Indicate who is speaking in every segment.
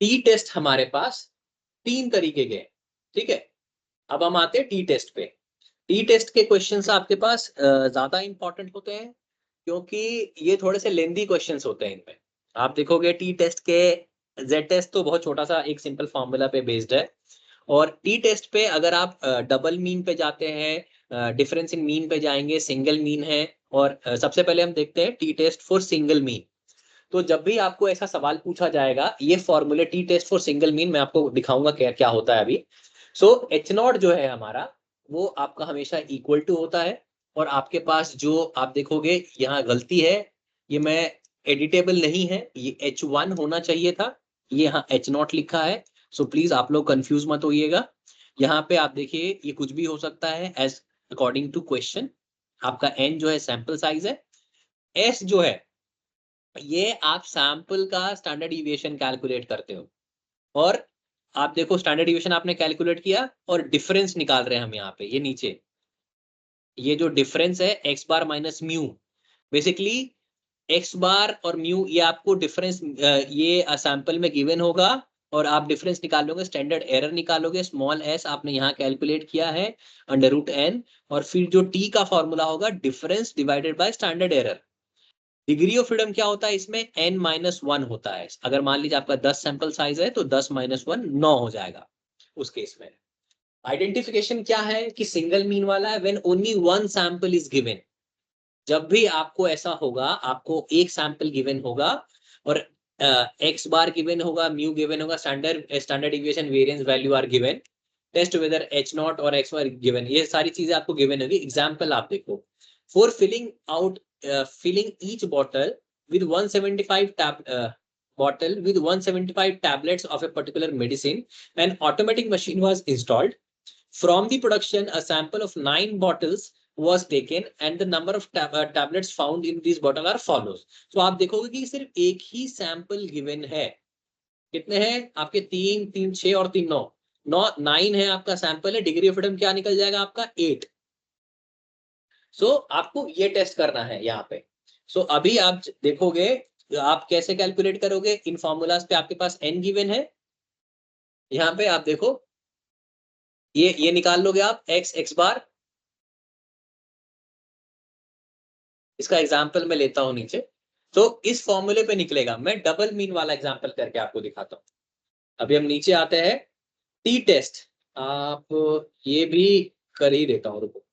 Speaker 1: T test हमारे पास 3 तरीके के, ठीक है। अब हम आते हैं टी टेस्ट पे। टी टेस्ट के क्वेश्चंस आपके पास ज्यादा इंपॉर्टेंट होते हैं, क्योंकि ये थोड़े से लेंदी क्वेश्चंस होते हैं इनमें। आप देखोगे टी टेस्ट के, जेड टेस्ट तो बहुत छोटा सा एक सिंपल फॉर्मूला पे बेस्ड है, और टी टेस्ट पे अगर आप डबल मीन पे जाते हैं, डिफरेंस इन मीन पे जाएंगे, सिंगल मीन है, और सबसे पहले हम देखते हैं t test for single mean. तो जब भी आपको ऐसा सवाल पूछा जाएगा, ये फॉर्मूले t test for single mean मैं आपको दिखाऊंगा क्या क्या होता है अभी। सो एच नॉट जो है हमारा, वो आपका हमेशा इक्वल टू होता है, और आपके पास जो आप देखोगे यहाँ गलती है, ये मैं एडिटेबल नहीं है, ये H1 होना चाहिए था, ये यहाँ एच नॉट लिखा है। सो प्लीज आप लोग कंफ्यूज मत होइएगा। यहाँ पे आप देखिए ये कुछ भी हो सकता है एज अकॉर्डिंग टू क्वेश्चन। आपका एन जो है सैंपल साइज है, एस जो है ये आप सैंपल का स्टैंडर्ड डिविएशन कैलकुलेट करते हो, और आप देखो स्टैंडर्ड डिविएशन आपने कैलकुलेट किया और डिफरेंस निकाल रहे हैं हम यहाँ पे, ये नीचे ये जो डिफरेंस है एक्स बार माइनस म्यू, बेसिकली एक्स बार और म्यू ये आपको डिफरेंस ये सैंपल में गिवन होगा, और आप डिफरेंस निकालोगे, स्टैंडर्ड एरर निकालोगे, स्मॉल एस आपने यहाँ कैलकुलेट किया है अंडर रूट एन, और फिर जो टी का फॉर्मूला होगा difference divided by standard error. Degree of freedom क्या होता है इसमें, n माइनस वन होता है। अगर मान लीजिए आपका 10 सैंपल साइज है तो 10 माइनस वन 9 हो जाएगा उस केस में। आइडेंटिफिकेशन क्या है कि सिंगल मीन वाला है when only one sample is given. जब भी आपको ऐसा होगा, आपको एक सैंपल गिवन होगा और एक्स बार गिवन होगा, म्यू गिवन होगा, standard standard deviation variance value are given, test whether H not और एक्स बार गिवन, ये सारी चीजें आपको गिवन होगी। एग्जांपल आप देखो, for filling out filling each bottle with 175 bottle with 175 tablets of a particular medicine, an automatic machine was installed. From the production, a sample of 9 bottles was taken and the number of tablets found in these bottle are follows. So आप देखोगे कि सिर्फ एक ही sample given है। कितने हैं आपके, 3 3 6 और 3 9, 9 है आपका सैंपल है। डिग्री ऑफ फ्रीडम क्या निकल जाएगा आपका 8। सो आपको ये टेस्ट करना है यहाँ पे। सो अभी आप देखोगे आप कैसे कैलकुलेट करोगे, इन फॉर्मूलाज पे आपके पास एन गिवन है, यहाँ पे आप देखो ये निकाल लोगे आप एक्स एक्स बार। इसका एग्जाम्पल मैं लेता हूं नीचे, तो इस फॉर्मूले पे निकलेगा। मैं डबल मीन वाला एग्जाम्पल करके आपको दिखाता हूँ। अभी हम नीचे आते हैं, टी टेस्ट आप ये भी कर ही देता हूँ, रुको।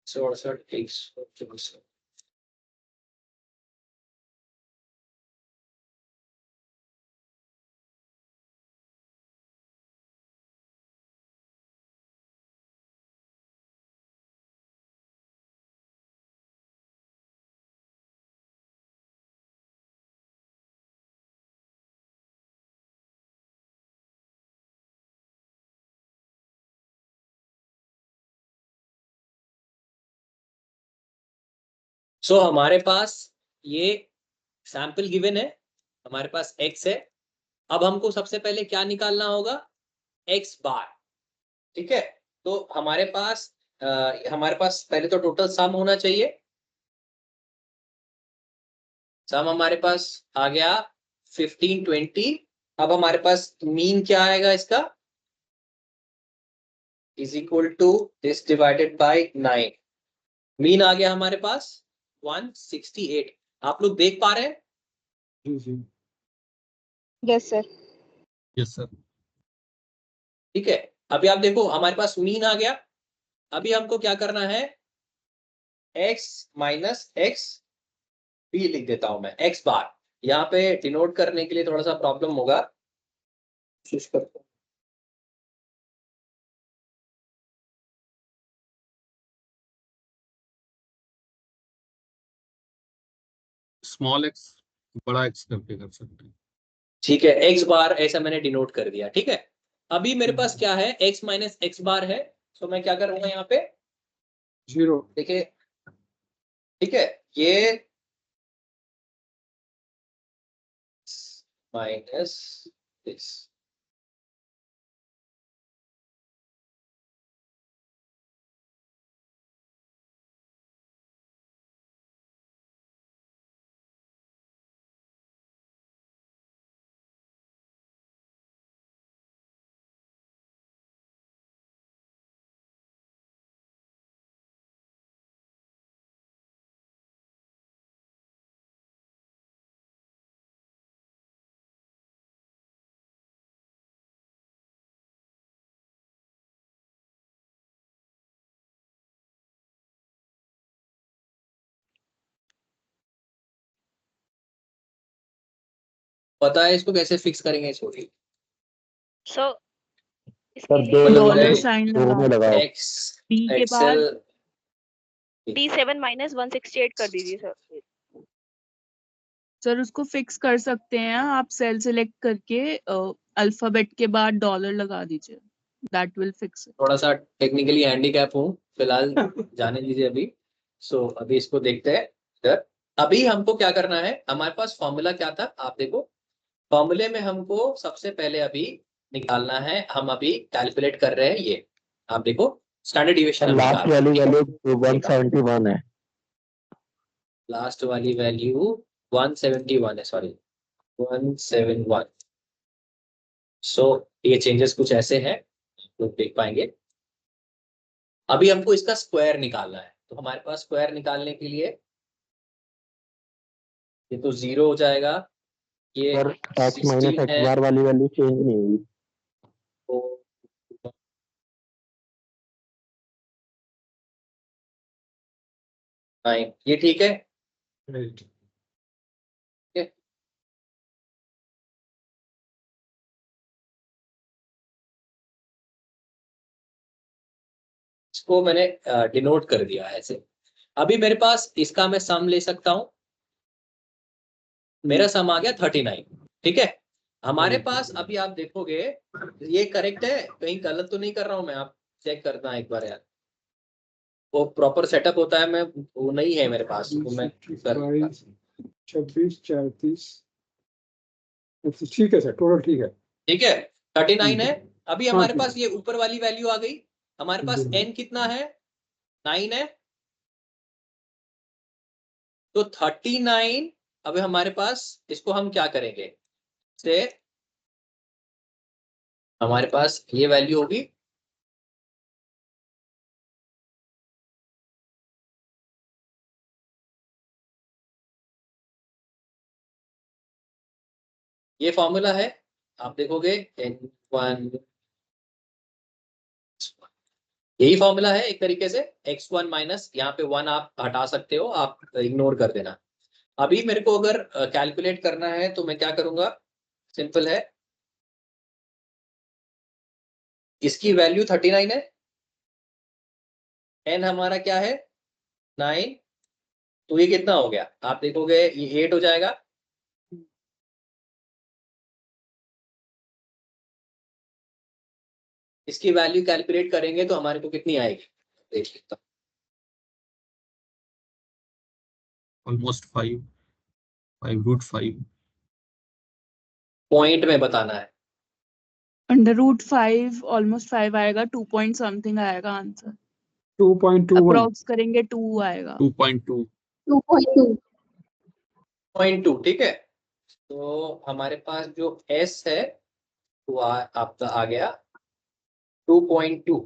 Speaker 1: सड़सठ एक सौ चौसठ, सो हमारे पास ये सैंपल गिवन है, हमारे पास एक्स है। अब हमको सबसे पहले क्या निकालना होगा, एक्स बार, ठीक है। तो हमारे पास पहले तो टोटल सम होना चाहिए। सम हमारे पास आ गया 1520। अब हमारे पास मीन क्या आएगा इसका, is equal to this divided by 9। Mean आ गया हमारे पास 168। आप लोग देख पा रहे हैं?
Speaker 2: Yes sir.
Speaker 3: Yes sir.
Speaker 1: ठीक है, अभी आप देखो हमारे पास मीन आ गया। अभी हमको क्या करना है, x माइनस एक्स भी लिख देता हूं मैं, x बार। यहाँ पे डिनोट करने के लिए थोड़ा सा प्रॉब्लम होगा, कोशिश करते हैं।
Speaker 3: स्मॉल एक्स बड़ा एक्स करके कर सकते हैं।
Speaker 1: ठीक है, x बार ऐसा मैंने डिनोट कर दिया, ठीक है। अभी मेरे पास क्या है, x माइनस एक्स बार है। तो मैं क्या करूंगा यहाँ पे,
Speaker 3: जीरो।
Speaker 1: देखिए, ठीक है, ये माइनस दिस, पता है इसको कैसे फिक्स करेंगे? छोटी
Speaker 2: सो
Speaker 4: सर
Speaker 2: इसके
Speaker 4: दो
Speaker 2: लिए
Speaker 5: डॉलर साइन
Speaker 4: दो में
Speaker 5: लगा
Speaker 4: लगाओ।
Speaker 1: एक्स
Speaker 5: बी के
Speaker 1: एक्सेल
Speaker 5: बाद
Speaker 2: D7 माइनस 168 कर दीजिए सर।
Speaker 5: सर उसको फिक्स कर सकते हैं आप, सेल सिलेक्ट करके अल्फाबेट के बाद डॉलर लगा दीजिए, दैट विल फिक्स इट।
Speaker 1: थोड़ा सा टेक्निकली हैंडीकैप हूँ फिलहाल, जाने दीजिए अभी। सो अभी इसको देखते हैं इधर। अभी हमको क्या करना है, हमारे पास फॉर्मूला क्या था आप देखो। फॉर्मूले में हमको सबसे पहले अभी निकालना है, हम अभी कैलकुलेट कर रहे हैं ये, आप देखो स्टैंडर्ड डिविएशन हम
Speaker 4: लास्ट
Speaker 1: निकाल
Speaker 4: वाली
Speaker 1: रहे हैं,
Speaker 4: वैल्यू 171 है।
Speaker 1: लास्ट वाली वैल्यू 171 है, सॉरी 171। सो ये चेंजेस कुछ ऐसे हैं, लोग देख पाएंगे। अभी हमको इसका स्क्वायर निकालना है, तो हमारे पास स्क्वायर निकालने के लिए ये तो 0 हो जाएगा, ये
Speaker 4: सर x माइनस
Speaker 1: 16
Speaker 4: एक्स
Speaker 1: है,
Speaker 4: बार वाली वैल्यू चेंज नहीं हुई।
Speaker 1: तो ये ठीक है।
Speaker 3: Right.
Speaker 1: इसको मैंने डिनोट कर दिया ऐसे। अभी मेरे पास इसका मैं सम ले सकता हूं, मेरा सम आ गया 39, ठीक है। हमारे पास अभी आप देखोगे ये करेक्ट है, कहीं गलत तो नहीं कर रहा हूं मैं, आप चेक करना एक बार यार, वो प्रॉपर सेटअप होता है, मैं वो नहीं है मेरे पास, तो मैं कर
Speaker 6: 26 34। ठीक है सर, टोटल ठीक है।
Speaker 1: ठीक है 39 है। अभी हमारे पास ये ऊपर वाली वैल्यू आ गई, हमारे पास n कितना है, 9 है, तो 39। अभी हमारे पास इसको हम क्या करेंगे, से हमारे पास ये वैल्यू होगी, ये फॉर्मूला है, आप देखोगे n1, यही फॉर्मूला है एक तरीके से। x1 माइनस यहाँ पे 1 आप हटा सकते हो, आप इग्नोर कर देना। अभी मेरे को अगर कैलकुलेट करना है तो मैं क्या करूंगा, सिंपल है, इसकी वैल्यू 39 है, n हमारा क्या है 9, तो ये कितना हो गया आप देखोगे, ये 8 हो जाएगा। इसकी वैल्यू कैलकुलेट करेंगे तो हमारे को कितनी आएगी, देख लेता हूं।
Speaker 3: Almost 5 √5।
Speaker 1: पॉइंट में बताना है,
Speaker 5: √5 ऑलमोस्ट 5 आएगा, 2 पॉइंट समथिंग आएगा आंसर,
Speaker 6: 2.21।
Speaker 5: अप्रॉक्स करेंगे 2 आएगा।
Speaker 3: 2.2।
Speaker 1: 2.2 ठीक है। तो हमारे पास जो s है वो आपका आ गया 2.2,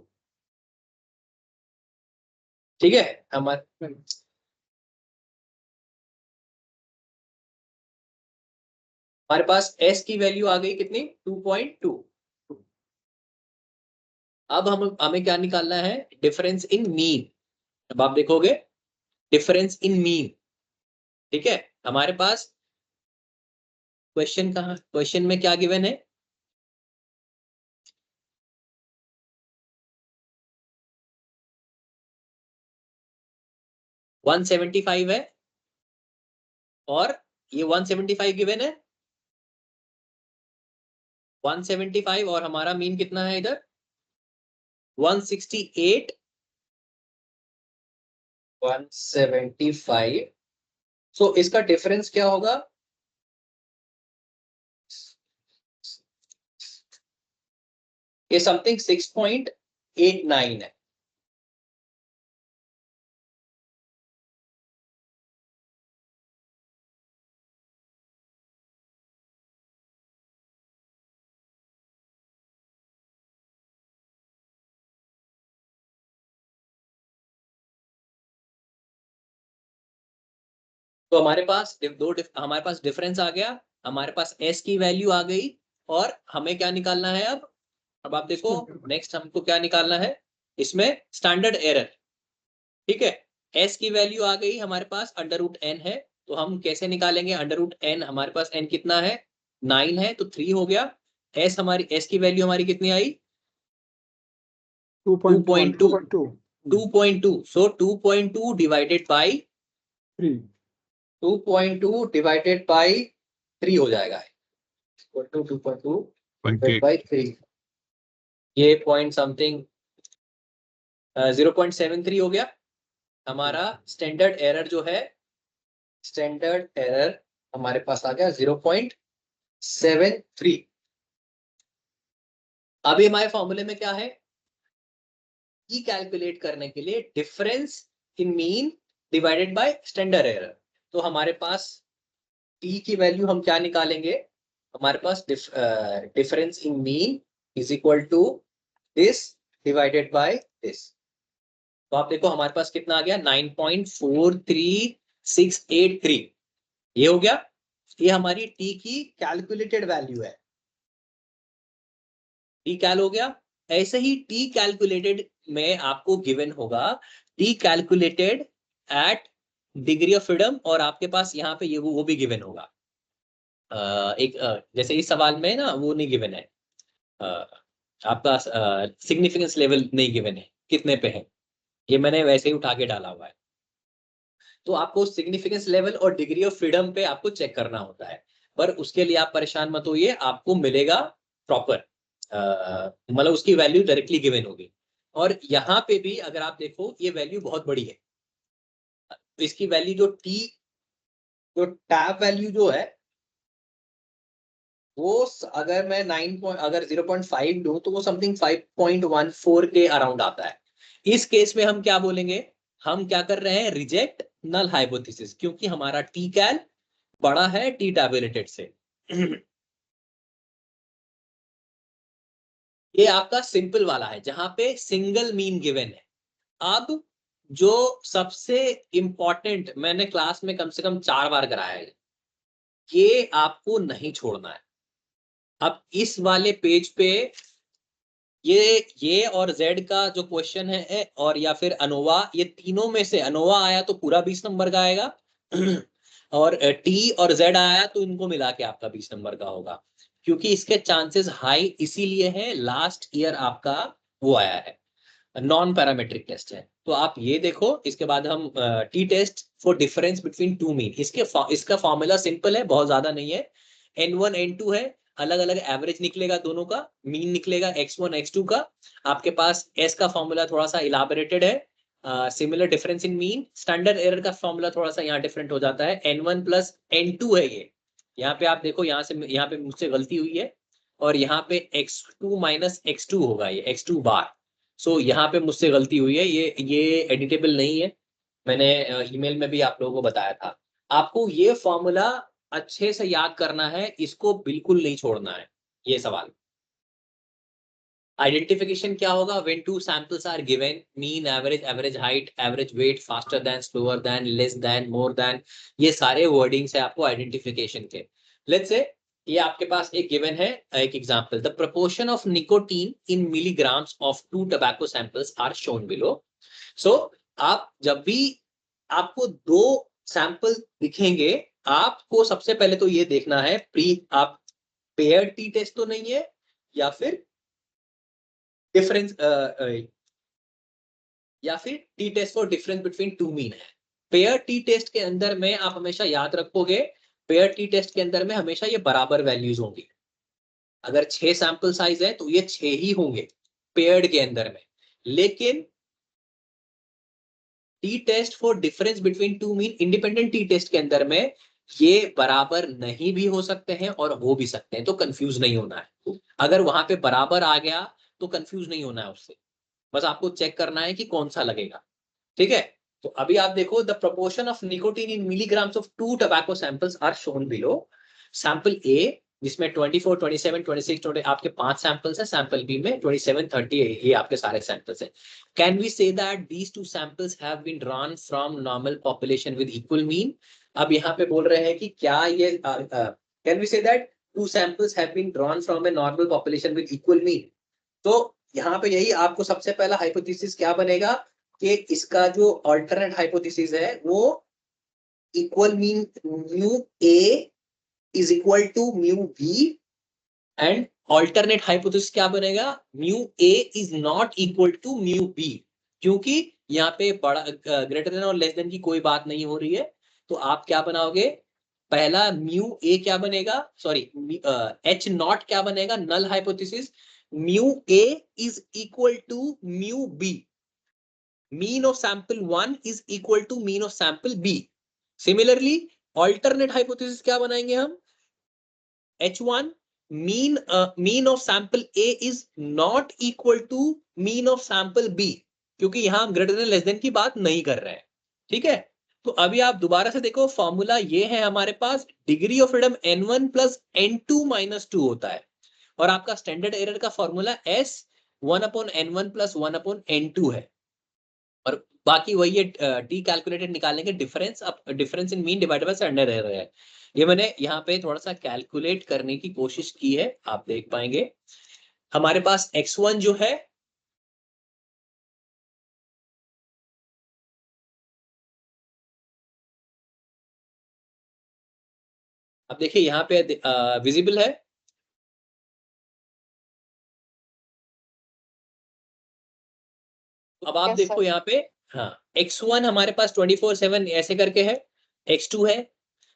Speaker 1: ठीक है। हमारे पास s की वैल्यू आ गई कितनी, 2.2। अब हमें क्या निकालना है, डिफरेंस इन मीन। अब आप देखोगे डिफरेंस इन मीन, ठीक है। हमारे पास क्वेश्चन में क्या गिवन है, वन 175 है, और ये 175 गिवन है, 175, और हमारा मीन कितना है इधर 168, 175। सो इसका डिफरेंस क्या होगा, ये समथिंग 6.89 है। तो हमारे पास हमारे पास डिफरेंस आ गया, हमारे पास s की वैल्यू आ गई, और हमें क्या निकालना है अब आप देखो नेक्स्ट हमको क्या निकालना है, इसमें स्टैंडर्ड एरर, ठीक है। s की वैल्यू आ गई हमारे पास √n है, तो हम कैसे निकालेंगे √n, हमारे पास n कितना है 9 है तो 3 हो गया। एस हमारी, एस की वैल्यू हमारी कितनी आई?
Speaker 6: 2.2
Speaker 1: 2.2। सो 2.2 डिवाइडेड बाई
Speaker 6: 3
Speaker 1: 2.2 डिवाइडेड बाई 3 हो जाएगा, 2.2 डिवाइडेड
Speaker 3: 0.8
Speaker 1: बाई 3, ये पॉइंट समथिंग 0.73 हो गया हमारा। स्टैंडर्ड एरर जो है, स्टैंडर्ड एरर हमारे पास आ गया 0.73। अभी हमारे फॉर्मूले में क्या है? ई कैलकुलेट करने के लिए difference in mean divided by standard error. तो हमारे पास टी की वैल्यू हम क्या निकालेंगे? हमारे पास difference in mean is equal to this divided by this. तो आप देखो हमारे पास कितना आ गया, 9.43683, ये हो गया। ये हमारी टी की कैलकुलेटेड वैल्यू है, टी कैल हो गया। ऐसे ही टी कैलकुलेटेड में आपको गिवन होगा T calculated at degree of freedom, और आपके पास यहाँ पे ये वो भी गिवन होगा। जैसे इस सवाल में ना वो नहीं गिवन है, आपका सिग्निफिकेंस लेवल नहीं गिवन है कितने पे है, ये मैंने वैसे ही उठा के डाला हुआ है। तो आपको सिग्निफिकेंस लेवल और डिग्री ऑफ फ्रीडम पे आपको चेक करना होता है, पर उसके लिए आप परेशान मत होइए, आपको मिलेगा प्रॉपर, मतलब उसकी वैल्यू डायरेक्टली गिवन होगी। और यहाँ पे भी अगर आप देखो ये वैल्यू बहुत बड़ी है, तो इसकी वैल्यू जो टैब वैल्यू जो है वो अगर मैं 9 अगर 0.5 दूं तो वो समथिंग 5.14 के अराउंड आता है। इस केस में हम क्या बोलेंगे? हम क्या कर रहे हैं? रिजेक्ट नल हाइपोथेसिस, क्योंकि हमारा टी कैल बड़ा है टी टैबुलेटेड से। ये आपका सिंपल वाला है जहां पे सिंगल मीन गिवन है। अब जो सबसे इंपॉर्टेंट, मैंने क्लास में कम से कम 4 बार कराया है, ये आपको नहीं छोड़ना है। अब इस वाले पेज पे ये और जेड का जो क्वेश्चन है और या फिर अनोवा, ये तीनों में से अनोवा आया तो पूरा 20 नंबर का आएगा और टी और जेड आया तो इनको मिला के आपका 20 नंबर का होगा, क्योंकि इसके चांसेस हाई इसीलिए है लास्ट ईयर आपका वो आया है, नॉन पैरामेट्रिक टेस्ट है। तो आप ये देखो, इसके बाद हम t test for difference between two mean, इसका फॉर्मूला सिंपल है, बहुत ज्यादा नहीं है। N1 N2 है, अलग अलग एवरेज निकलेगा दोनों का, मीन निकलेगा x1 x2 का। आपके पास s का फॉर्मूला थोड़ा सा इलाबोरेटेड है, similar difference in mean. Standard error का फॉर्मूला थोड़ा सा यहाँ डिफरेंट हो जाता है, N1 प्लस N2 है ये। यहाँ पे आप देखो, यहाँ पे मुझसे गलती हुई है, और यहाँ पे x2 माइनस x2 होगा, ये x2 बार। सो यहाँ पे मुझसे गलती हुई है, ये एडिटेबल नहीं है, मैंने ईमेल में भी आप लोगों को बताया था। आपको ये फॉर्मूला अच्छे से याद करना है, इसको बिल्कुल नहीं छोड़ना है। ये सवाल आइडेंटिफिकेशन क्या होगा? When two samples are given, mean, average, average height, average weight, faster than, slower than, less than, more than, ये सारे वर्डिंग्स है आपको आइडेंटिफिकेशन के। लेट्स से ये आपके पास एक गिवन है, एक example, the proportion of nicotine in milligrams of 2 tobacco samples are shown below. So आप जब भी आपको 2 सैंपल दिखेंगे, आपको सबसे पहले तो ये देखना है आप पेयर्ड टी टेस्ट तो नहीं है या फिर डिफरेंस या फिर t test for difference between two mean है। पेयर टी टेस्ट के अंदर में आप हमेशा याद रखोगे, पेयर टी टेस्ट के अंदर में हमेशा ये बराबर वैल्यूज होंगी। अगर 6 सैंपल साइज है तो ये 6 ही होंगे पेयर्ड के अंदर में। लेकिन t test for difference between two mean, independent t test के अंदर में ये बराबर नहीं भी हो सकते हैं और हो भी सकते हैं, तो कंफ्यूज नहीं होना है। अगर वहां पे बराबर आ गया तो कंफ्यूज नहीं होना है उससे, बस आपको चेक करना है कि कौन सा लगेगा। ठीक है, तो अभी आप देखो, the proportion of nicotine in milligrams of 2 tobacco samples are shown below. Sample A जिसमें 24, 27, 26 आपके 5 सैंपल्स है, सैंपल बी में 27, 30 ये आपके सारे सैंपल्स हैं। Can we say that these 2 samples have been drawn from normal population with equal mean. अब यहाँ पे बोल रहे हैं कि क्या ये can we say that 2 samples have been drawn from a normal population with equal mean. तो यहाँ पे यही आपको सबसे पहला हाइपोथेसिस क्या बनेगा कि इसका जो अल्टरनेट हाइपोथेसिस है वो equal mean mu A is equal to mu B and alternate hypothesis क्या बनेगा, mu A is not equal to mu B, क्योंकि यहाँ पे बड़ा ग्रेटर देन और लेस देन की कोई बात नहीं हो रही है। तो आप क्या बनाओगे, पहला म्यू ए क्या बनेगा, सॉरी एच नॉट क्या बनेगा, null hypothesis mu A is equal to mu B, mean of sample 1 is equal to mean of sample B. Similarly alternate hypothesis क्या बनाएंगे हम, H1 mean of sample A is not equal to mean of sample B, क्योंकि यहां हम greater than less than की बात नहीं कर रहे हैं। ठीक है, तो अभी आप दोबारा से देखो, फॉर्मूला ये है हमारे पास, degree of freedom n1 plus n2 minus 2 होता है, और आपका स्टैंडर्ड एरर का formula S 1/n1 plus 1/n2 है, और बाकी वही है टी कैलकुलेटेड निकालने के डिफरेंस, अब difference in mean divided by standard error है। ये मैंने यहाँ पे थोड़ा सा कैलकुलेट करने की कोशिश की है, आप देख पाएंगे। हमारे पास x1 जो है अब देखिए यहाँ पे विजिबल है, अब आप देखो यहाँ पे, हाँ x1 हमारे पास 24/7 ऐसे करके है, x2 है।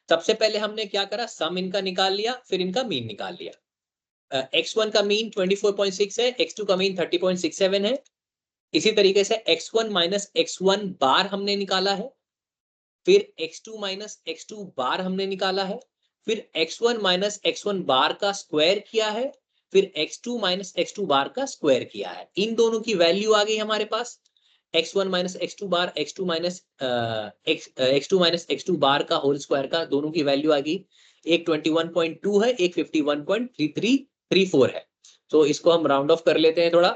Speaker 1: सबसे पहले हमने क्या करा, सम इनका निकाल लिया, फिर इनका मीन निकाल लिया। x1 का मीन 24.6 है, x2 का मीन 30.67 है। इसी तरीके से x1 माइनस x1 बार हमने निकाला है, फिर x2 माइनस x2 बार हमने निकाला है, फिर x1 माइनस x1 बार का स्क्वायर किया है, फिर x2 माइनस x2 बार का स्क्वायर किया है। इन दोनों की वैल्यू आ गई हमारे पास, x1 माइनस x2 बार, x2 माइनस x2 बार का होल स्क्वायर का, दोनों की वैल्यू आ गई, एक 21.2 है, एक 51.3334 है। तो इसको हम राउंड ऑफ कर लेते हैं थोड़ा,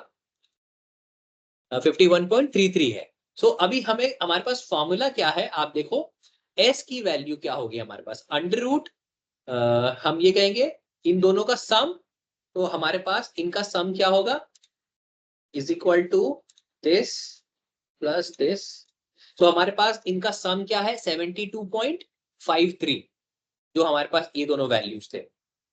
Speaker 1: 51.33 है। सो अभी हमें, हमारे पास फॉर्मूला क्या है, आप देखो s की वैल्यू क्या होगी हमारे पास, अंडर रूट हम ये कहेंगे इन दोनों का सम, तो हमारे पास इनका सम क्या होगा, is equal to this plus this. तो हमारे पास इनका सम क्या है, 72.53, जो हमारे पास ये दोनों वैल्यूज थे।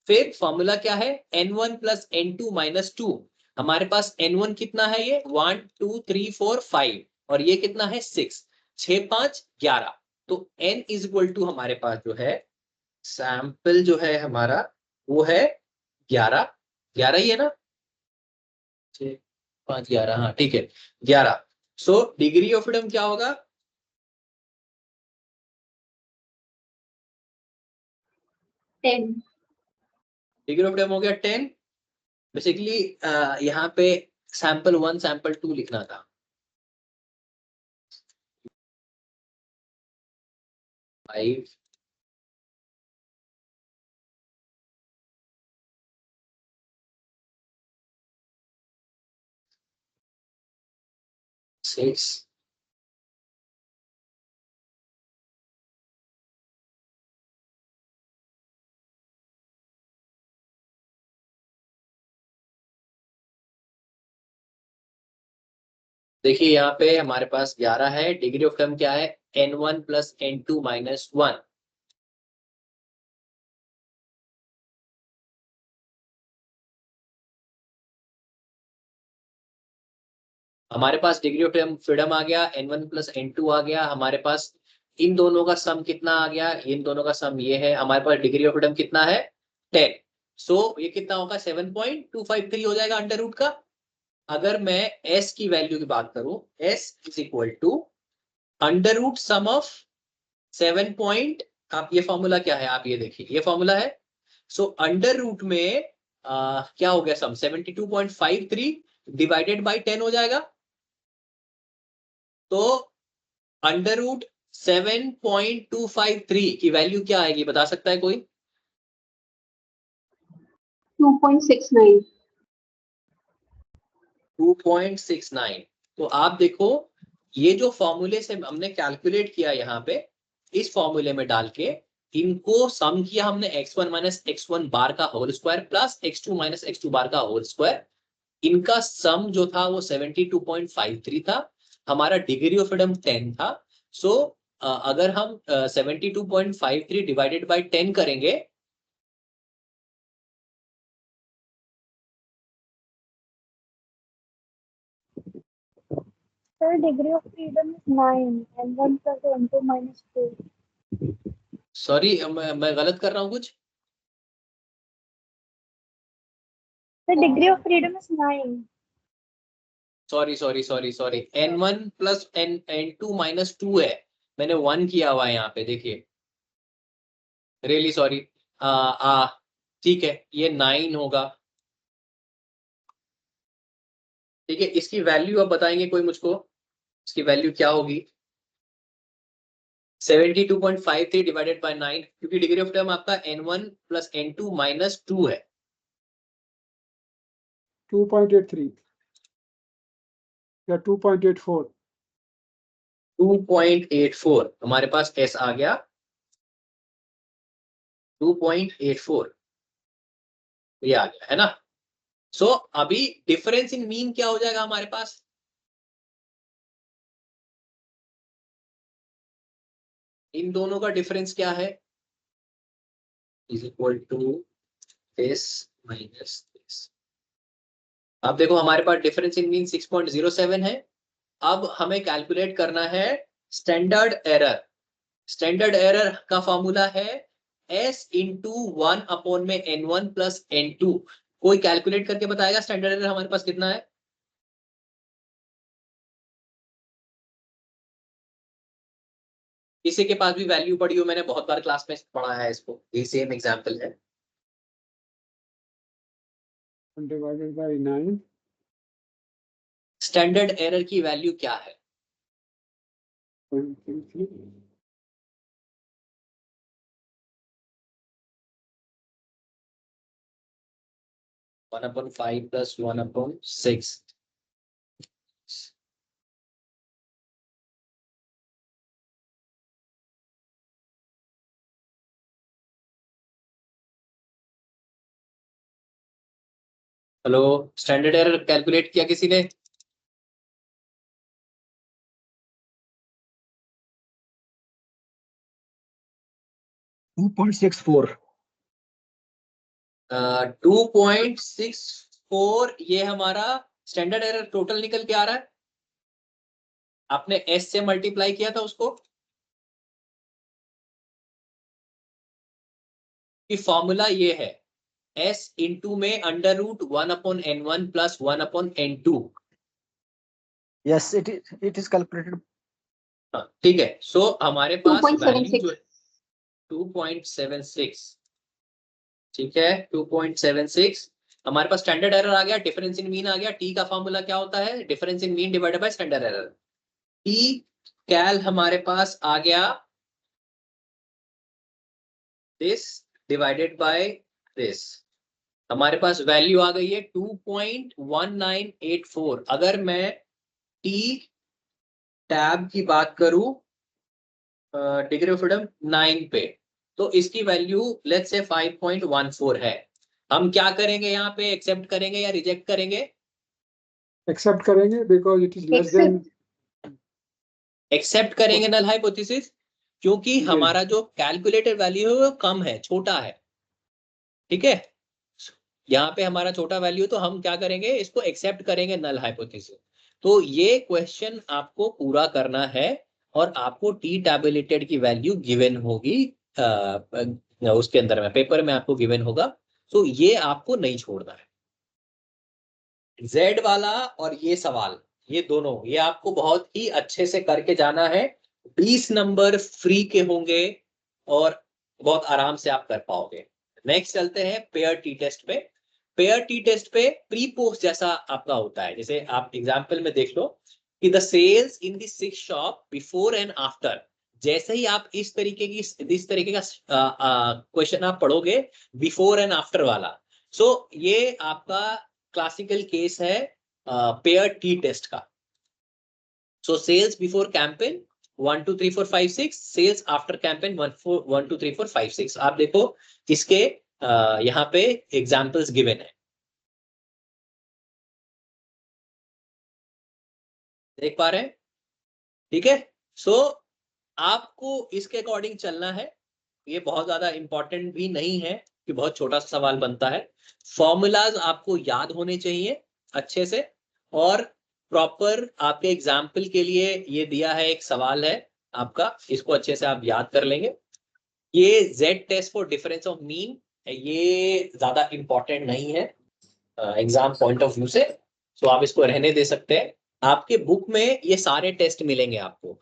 Speaker 1: फिर फॉर्मूला क्या है, n1 प्लस n2 माइनस 2, हमारे पास n1 कितना है, ये 1 2 3 4 5, और ये कितना है 6, 6 5 11। तो n इज इक्वल टू हमारे पास जो है सैंपल जो है हमारा वो है 11, 11 ही है ना, 6 5 11, हाँ ठीक है 11। सो डिग्री ऑफ फ्रीडम क्या होगा,
Speaker 7: 10।
Speaker 1: डिग्री ऑफ फ्रीडम हो गया 10। बेसिकली यहाँ पे सैंपल 1 सैंपल 2 लिखना था, 5 6 देखिए यहाँ पे हमारे पास 11 है, डिग्री ऑफ फ्रीडम क्या है, n1 प्लस n2 माइनस 1। हमारे पास डिग्री ऑफ फ्रीडम आ गया, n1 प्लस n2 आ गया, हमारे पास इन दोनों का सम कितना आ गया, इन दोनों का सम ये है, हमारे पास डिग्री ऑफ फ्रीडम कितना है 10। सो ये कितना होगा, 7.253 हो जाएगा अंडर रूट का। अगर मैं s की वैल्यू की बात करूं, s is equal to under root sum of 7 point, आप ये फॉर्मूला क्या है, आप ये देखिए ये फॉर्मूला है। सो अंडर रूट में क्या हो गया सम, 72.53 डिवाइडेड बाई 10 हो जाएगा, तो अंडर रूट 7.253 की वैल्यू क्या आएगी, बता सकता है कोई,
Speaker 7: 2.69।
Speaker 1: 2.69। तो आप देखो ये जो फॉर्मूले से हमने कैलकुलेट किया यहाँ पे, इस फॉर्मूले में डाल के इनको सम किया हमने, x1 माइनस x1 बार का whole square plus x2 minus x2 bar का होल स्क्वायर, इनका सम जो था वो 72.53 था, हमारा डिग्री ऑफ फ्रीडम 10 था। सो अगर हम 72.53 डिवाइडेड बाय 10 करेंगे
Speaker 8: Sir, degree of freedom is 9 and 1 plus n2 minus 2.
Speaker 1: Sorry, मैं गलत कर रहा हूँ कुछ?
Speaker 8: The degree of freedom is 9.
Speaker 1: Sorry, n1 plus n2 minus 2 है, मैंने 1 किया हुआ है यहाँ पे, देखिए, रियली सॉरी। ठीक है, ये 9 होगा। ठीक है, इसकी वैल्यू अब बताएंगे कोई मुझको, इसकी वैल्यू क्या होगी? 72.53 डिवाइडेड बाय 9, क्योंकि डिग्री ऑफ टर्म आपका n1 प्लस n2 माइनस 2 है।
Speaker 6: 2.83 या 2.84।
Speaker 1: 2.84 हमारे पास s आ गया, 2.84 ये आ गया है ना। सो अभी डिफरेंस इन मीन क्या हो जाएगा हमारे पास? इन दोनों का डिफरेंस क्या है? Is equal to this minus this. अब देखो हमारे पास डिफरेंस इन मीन 6.07 है। अब हमें कैलकुलेट करना है स्टैंडर्ड एरर। स्टैंडर्ड एरर का फॉर्मूला है s इंटू 1 अपॉन में n1 प्लस n2। कोई कैलकुलेट करके बताएगा स्टैंडर्ड एरर हमारे पास कितना है? किसी के पास भी वैल्यू पड़ी हो, मैंने बहुत बार क्लास में पढ़ा है इसको, ये सेम एग्जांपल है।
Speaker 6: Divided by 9।
Speaker 1: स्टैंडर्ड एरर की वैल्यू क्या है? 1/5 plus 1/6। Hello, standard error calculate किया किसी ने?
Speaker 4: .64।
Speaker 1: 2.64 ये हमारा स्टैंडर्ड एरर टोटल निकल के आ रहा है। आपने s से मल्टीप्लाई किया था उसको, कि फॉर्मूला ये है s इंटू में under root 1/n1 plus 1/n2।
Speaker 4: Yes, it is calculated.
Speaker 1: ठीक है, सो हमारे पास
Speaker 7: 2.76
Speaker 1: वैल्यू जो है 2.76। ठीक है, 2.76 हमारे पास स्टैंडर्ड एरर आ गया। डिफरेंस इन मीन आ गया। टी का फॉर्मूला क्या होता है? Difference in mean divided by standard error. T cal हमारे पास आ गया दिस डिवाइडेड बाय दिस। हमारे पास वैल्यू आ गई है 2.1984। अगर मैं टी टैब की बात करूं डिग्री ऑफ फ्रीडम 9 पे, तो इसकी वैल्यू लेट्स से 5.14 है। हम क्या करेंगे यहाँ पे? एक्सेप्ट करेंगे या रिजेक्ट करेंगे?
Speaker 6: एक्सेप्ट करेंगे because it is less than.
Speaker 1: Accept करेंगे नल हाइपोथेसिस, क्योंकि हमारा जो कैलकुलेटेड वैल्यू है वो कम है, छोटा है। ठीक है, यहाँ पे हमारा छोटा वैल्यू, तो हम क्या करेंगे? इसको एक्सेप्ट करेंगे नल हाइपोथेसिस। तो ये क्वेश्चन आपको पूरा करना है और आपको टी टैबुलेटेड की वैल्यू गिवन होगी उसके अंदर में, पेपर में आपको गिवन होगा। तो ये आपको नहीं छोड़ना है। जेड वाला और ये सवाल, ये दोनों, ये आपको बहुत ही अच्छे से करके जाना है। 20 नंबर फ्री के होंगे और बहुत आराम से आप कर पाओगे। नेक्स्ट चलते हैं पेयर टी टेस्ट पे। पेयर टी टेस्ट पे प्री पोस्ट जैसा आपका होता है। जैसे आप एग्जांपल में देख लो कि the sales in the 6 shop before and after. जैसे ही आप इस तरीके का क्वेश्चन आप पढ़ोगे बिफोर एंड आफ्टर वाला, सो ये आपका क्लासिकल केस है पेयर टी टेस्ट का। So sales before campaign 1 2 3 4 5 6, sales after campaign 1 2 3 4 5 6। आप देखो इसके यहाँ पे एग्जाम्पल्स गिवन है, देख पा रहे हैं? ठीक है, सो आपको इसके अकॉर्डिंग चलना है। ये बहुत ज्यादा इंपॉर्टेंट भी नहीं है कि बहुत छोटा सा सवाल बनता है। फॉर्मूलाज आपको याद होने चाहिए अच्छे से, और प्रॉपर आपके एग्जाम्पल के लिए ये दिया है, एक सवाल है आपका, इसको अच्छे से आप याद कर लेंगे। ये Z test for difference of mean, ये ज्यादा इंपॉर्टेंट नहीं है एग्जाम पॉइंट ऑफ व्यू से, तो आप इसको रहने दे सकते हैं। आपके बुक में ये सारे टेस्ट मिलेंगे आपको।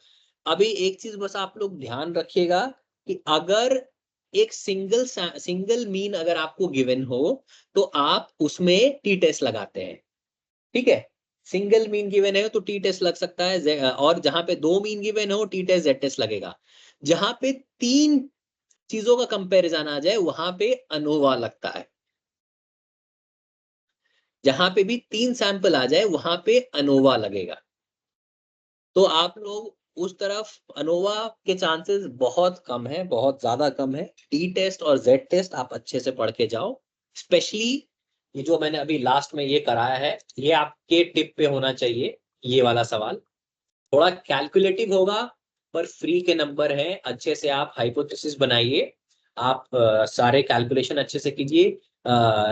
Speaker 1: अभी एक चीज बस आप लोग ध्यान रखिएगा कि अगर एक सिंगल मीन अगर आपको गिवन हो तो आप उसमें टी टेस्ट लगाते हैं, ठीक है। सिंगल मीन गिवन है तो टी टेस्ट लग सकता है, और जहां पे 2 मीन गिवन हो टी टेस्ट जेड टेस्ट लगेगा। जहां पे 3 चीजों का कंपैरिजन आ जाए वहां पे अनोवा लगता है। जहां पे भी 3 सैंपल आ जाए वहां पे अनोवा लगेगा। तो आप लोग उस तरफ, अनोवा के चांसेस बहुत कम है, बहुत ज्यादा कम है। टी टेस्ट और जेड टेस्ट आप अच्छे से पढ़ के जाओ। स्पेशली ये जो मैंने अभी लास्ट में ये कराया है, ये आपके टिप पे होना चाहिए। ये वाला सवाल थोड़ा कैलकुलेटिव होगा पर फ्री के नंबर हैं, अच्छे से आप हाइपोथेसिस बनाइए। आप सारे कैलकुलेशन अच्छे से कीजिए,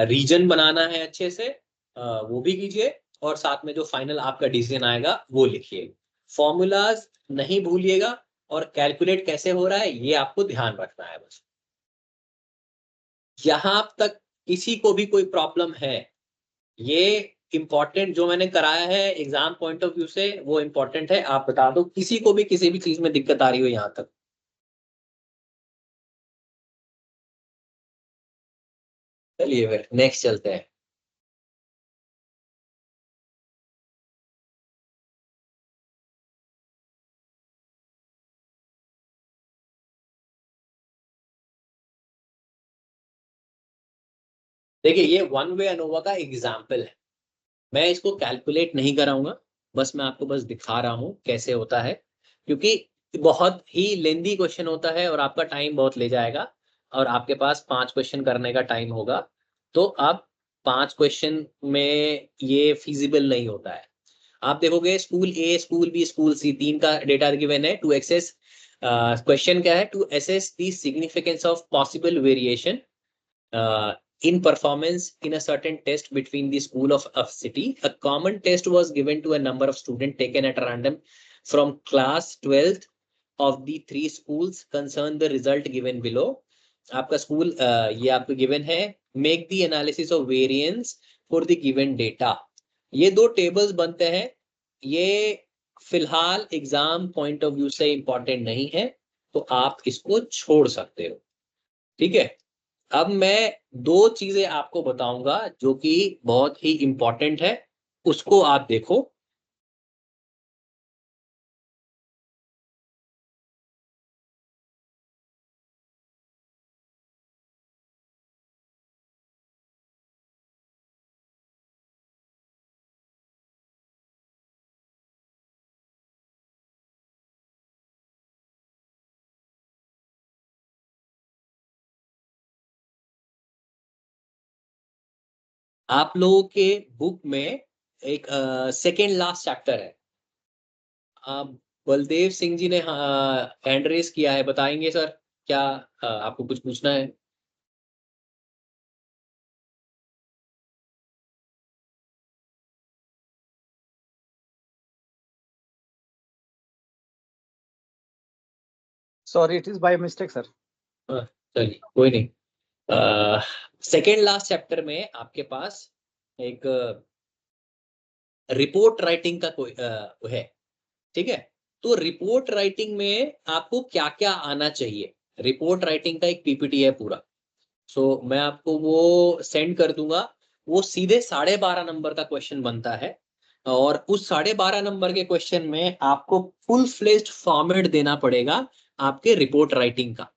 Speaker 1: रीजन बनाना है अच्छे से, वो भी कीजिए, और साथ में जो फाइनल आपका डिसीजन आएगा वो लिखिए। फॉर्मूलाज नहीं भूलिएगा, और कैलकुलेट कैसे हो रहा है ये आपको ध्यान रखना है बस। यहां तक किसी को भी कोई प्रॉब्लम है, ये इंपॉर्टेंट जो मैंने कराया है एग्जाम पॉइंट ऑफ व्यू से वो इंपॉर्टेंट है। आप बता दो किसी को भी किसी भी चीज में दिक्कत आ रही हो यहां तक। चलिए फिर नेक्स्ट चलते हैं। देखिए ये वन वे अनोवा का एग्जाम्पल है, मैं इसको कैलकुलेट नहीं कराऊंगा, बस मैं आपको बस दिखा रहा हूं कैसे होता है, क्योंकि बहुत ही लेंदी क्वेश्चन होता है और आपका टाइम बहुत ले जाएगा, और आपके पास 5 क्वेश्चन करने का टाइम होगा, तो आप 5 क्वेश्चन में ये फिजिबल नहीं होता है। आप देखोगे school A, school B, school C, 3 का डेटा गिवन है टू एक्सेस, क्वेश्चन क्या है, to assess the significance of possible variation in performance in a certain test between the school of a city. A common test was given to a number of students taken at random from class 12th of the 3 schools concerned. The result given below. आपका school ये आपको given है, make the analysis of variance for the given data. ये 2 tables बनते हैं, ये फिलहाल exam point of view से इंपॉर्टेंट नहीं है, तो आप इसको छोड़ सकते हो, ठीक है। अब मैं 2 चीजें आपको बताऊंगा जो कि बहुत ही इंपॉर्टेंट है, उसको आप देखो। आप लोगों के बुक में एक सेकेंड लास्ट चैप्टर है, बलदेव सिंह जी ने हैंड रेस किया है, बताएंगे सर क्या आपको कुछ पूछना है?
Speaker 4: Sorry, it is by mistake, sir.
Speaker 1: चलिए कोई नहीं। सेकेंड लास्ट चैप्टर में आपके पास एक रिपोर्ट राइटिंग का कोई है, ठीक है। तो रिपोर्ट राइटिंग में आपको क्या क्या आना चाहिए, रिपोर्ट राइटिंग का एक पीपीटी है पूरा, सो मैं आपको वो सेंड कर दूंगा। वो सीधे 12.5 नंबर का क्वेश्चन बनता है, और उस 12.5 नंबर के क्वेश्चन में आपको फुल फ्लेज्ड फॉर्मेट देना पड़ेगा आपके रिपोर्ट राइटिंग का।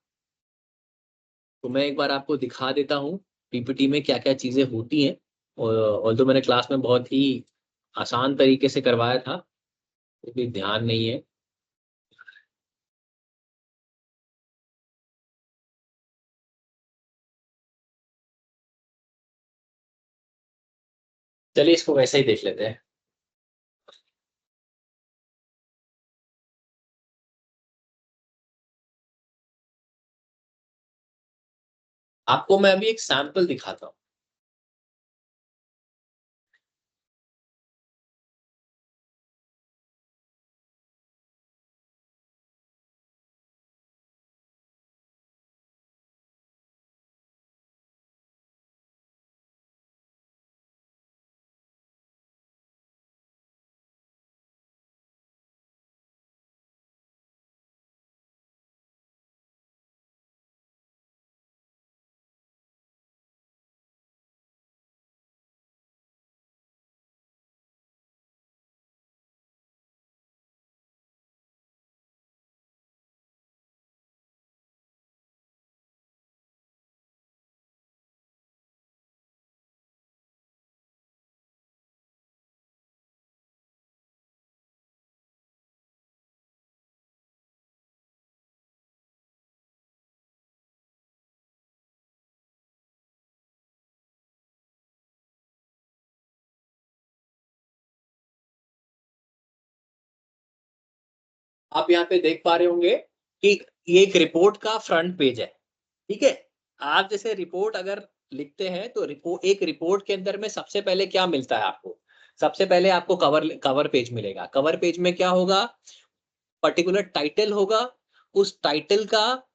Speaker 1: तो मैं एक बार आपको दिखा देता हूँ पीपीटी में क्या क्या चीजें होती हैं, और तो मैंने क्लास में बहुत ही आसान तरीके से करवाया था, भी ध्यान नहीं है। चलिए इसको वैसे ही देख लेते हैं। आपको मैं अभी एक सैंपल दिखाता हूँ। आप यहाँ पे देख पा रहे होंगे कि ये एक रिपोर्ट का फ्रंट पेज है, ठीक है। आप जैसे रिपोर्ट अगर लिखते हैं तो एक रिपोर्ट के अंदर में सबसे पहले क्या मिलता है आपको? सबसे पहले आपको कवर पेज मिलेगा। कवर पेज में क्या होगा? पर्टिकुलर टाइटल होगा, उस टाइटल का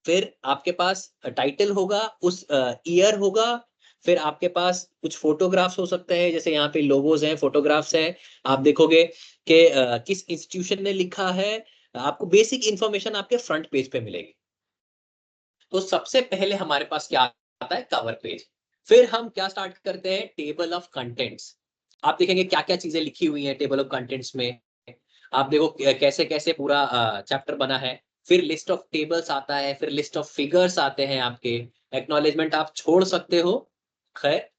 Speaker 1: फिर आपके पास टाइटल होगा, उस ईयर होगा, फिर आपके पास कुछ फोटोग्राफ्स हो सकते हैं, जैसे यहाँ पे लोगोज हैं, फोटोग्राफ्स हैं। आप देखोगे कि किस इंस्टीट्यूशन ने लिखा है, आपको बेसिक इंफॉर्मेशन आपके फ्रंट पेज पे मिलेगी। तो सबसे पहले हमारे पास क्या आता है? Cover page. फिर हम क्या स्टार्ट करते हैं? Table of contents. आप देखेंगे क्या क्या चीजें लिखी हुई हैं टेबल ऑफ कंटेंट्स में। आप देखो कैसे कैसे पूरा चैप्टर बना है। फिर लिस्ट ऑफ टेबल्स आता है, फिर लिस्ट ऑफ फिगर्स आते हैं आपके। एक्नॉलेजमेंट आप छोड़ सकते हो, खैर।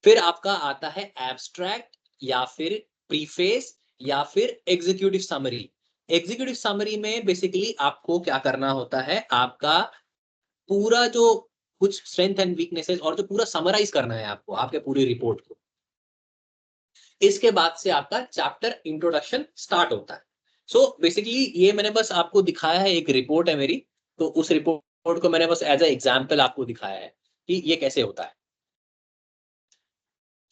Speaker 1: फिर आपका आता है एब्स्ट्रैक्ट या फिर प्रीफेस या फिर एग्जीक्यूटिव समरी। एग्जीक्यूटिव समरी में बेसिकली आपको क्या करना होता है? आपका पूरा जो कुछ स्ट्रेंथ एंड वीकनेसेस और जो पूरा समराइज करना है आपको, आपके पूरी रिपोर्ट को। इसके बाद से आपका चैप्टर इंट्रोडक्शन स्टार्ट होता है। सो बेसिकली ये मैंने बस आपको दिखाया है, एक रिपोर्ट है मेरी, तो उस रिपोर्ट को मैंने बस एज ए एग्जाम्पल आपको दिखाया है कि ये कैसे होता है।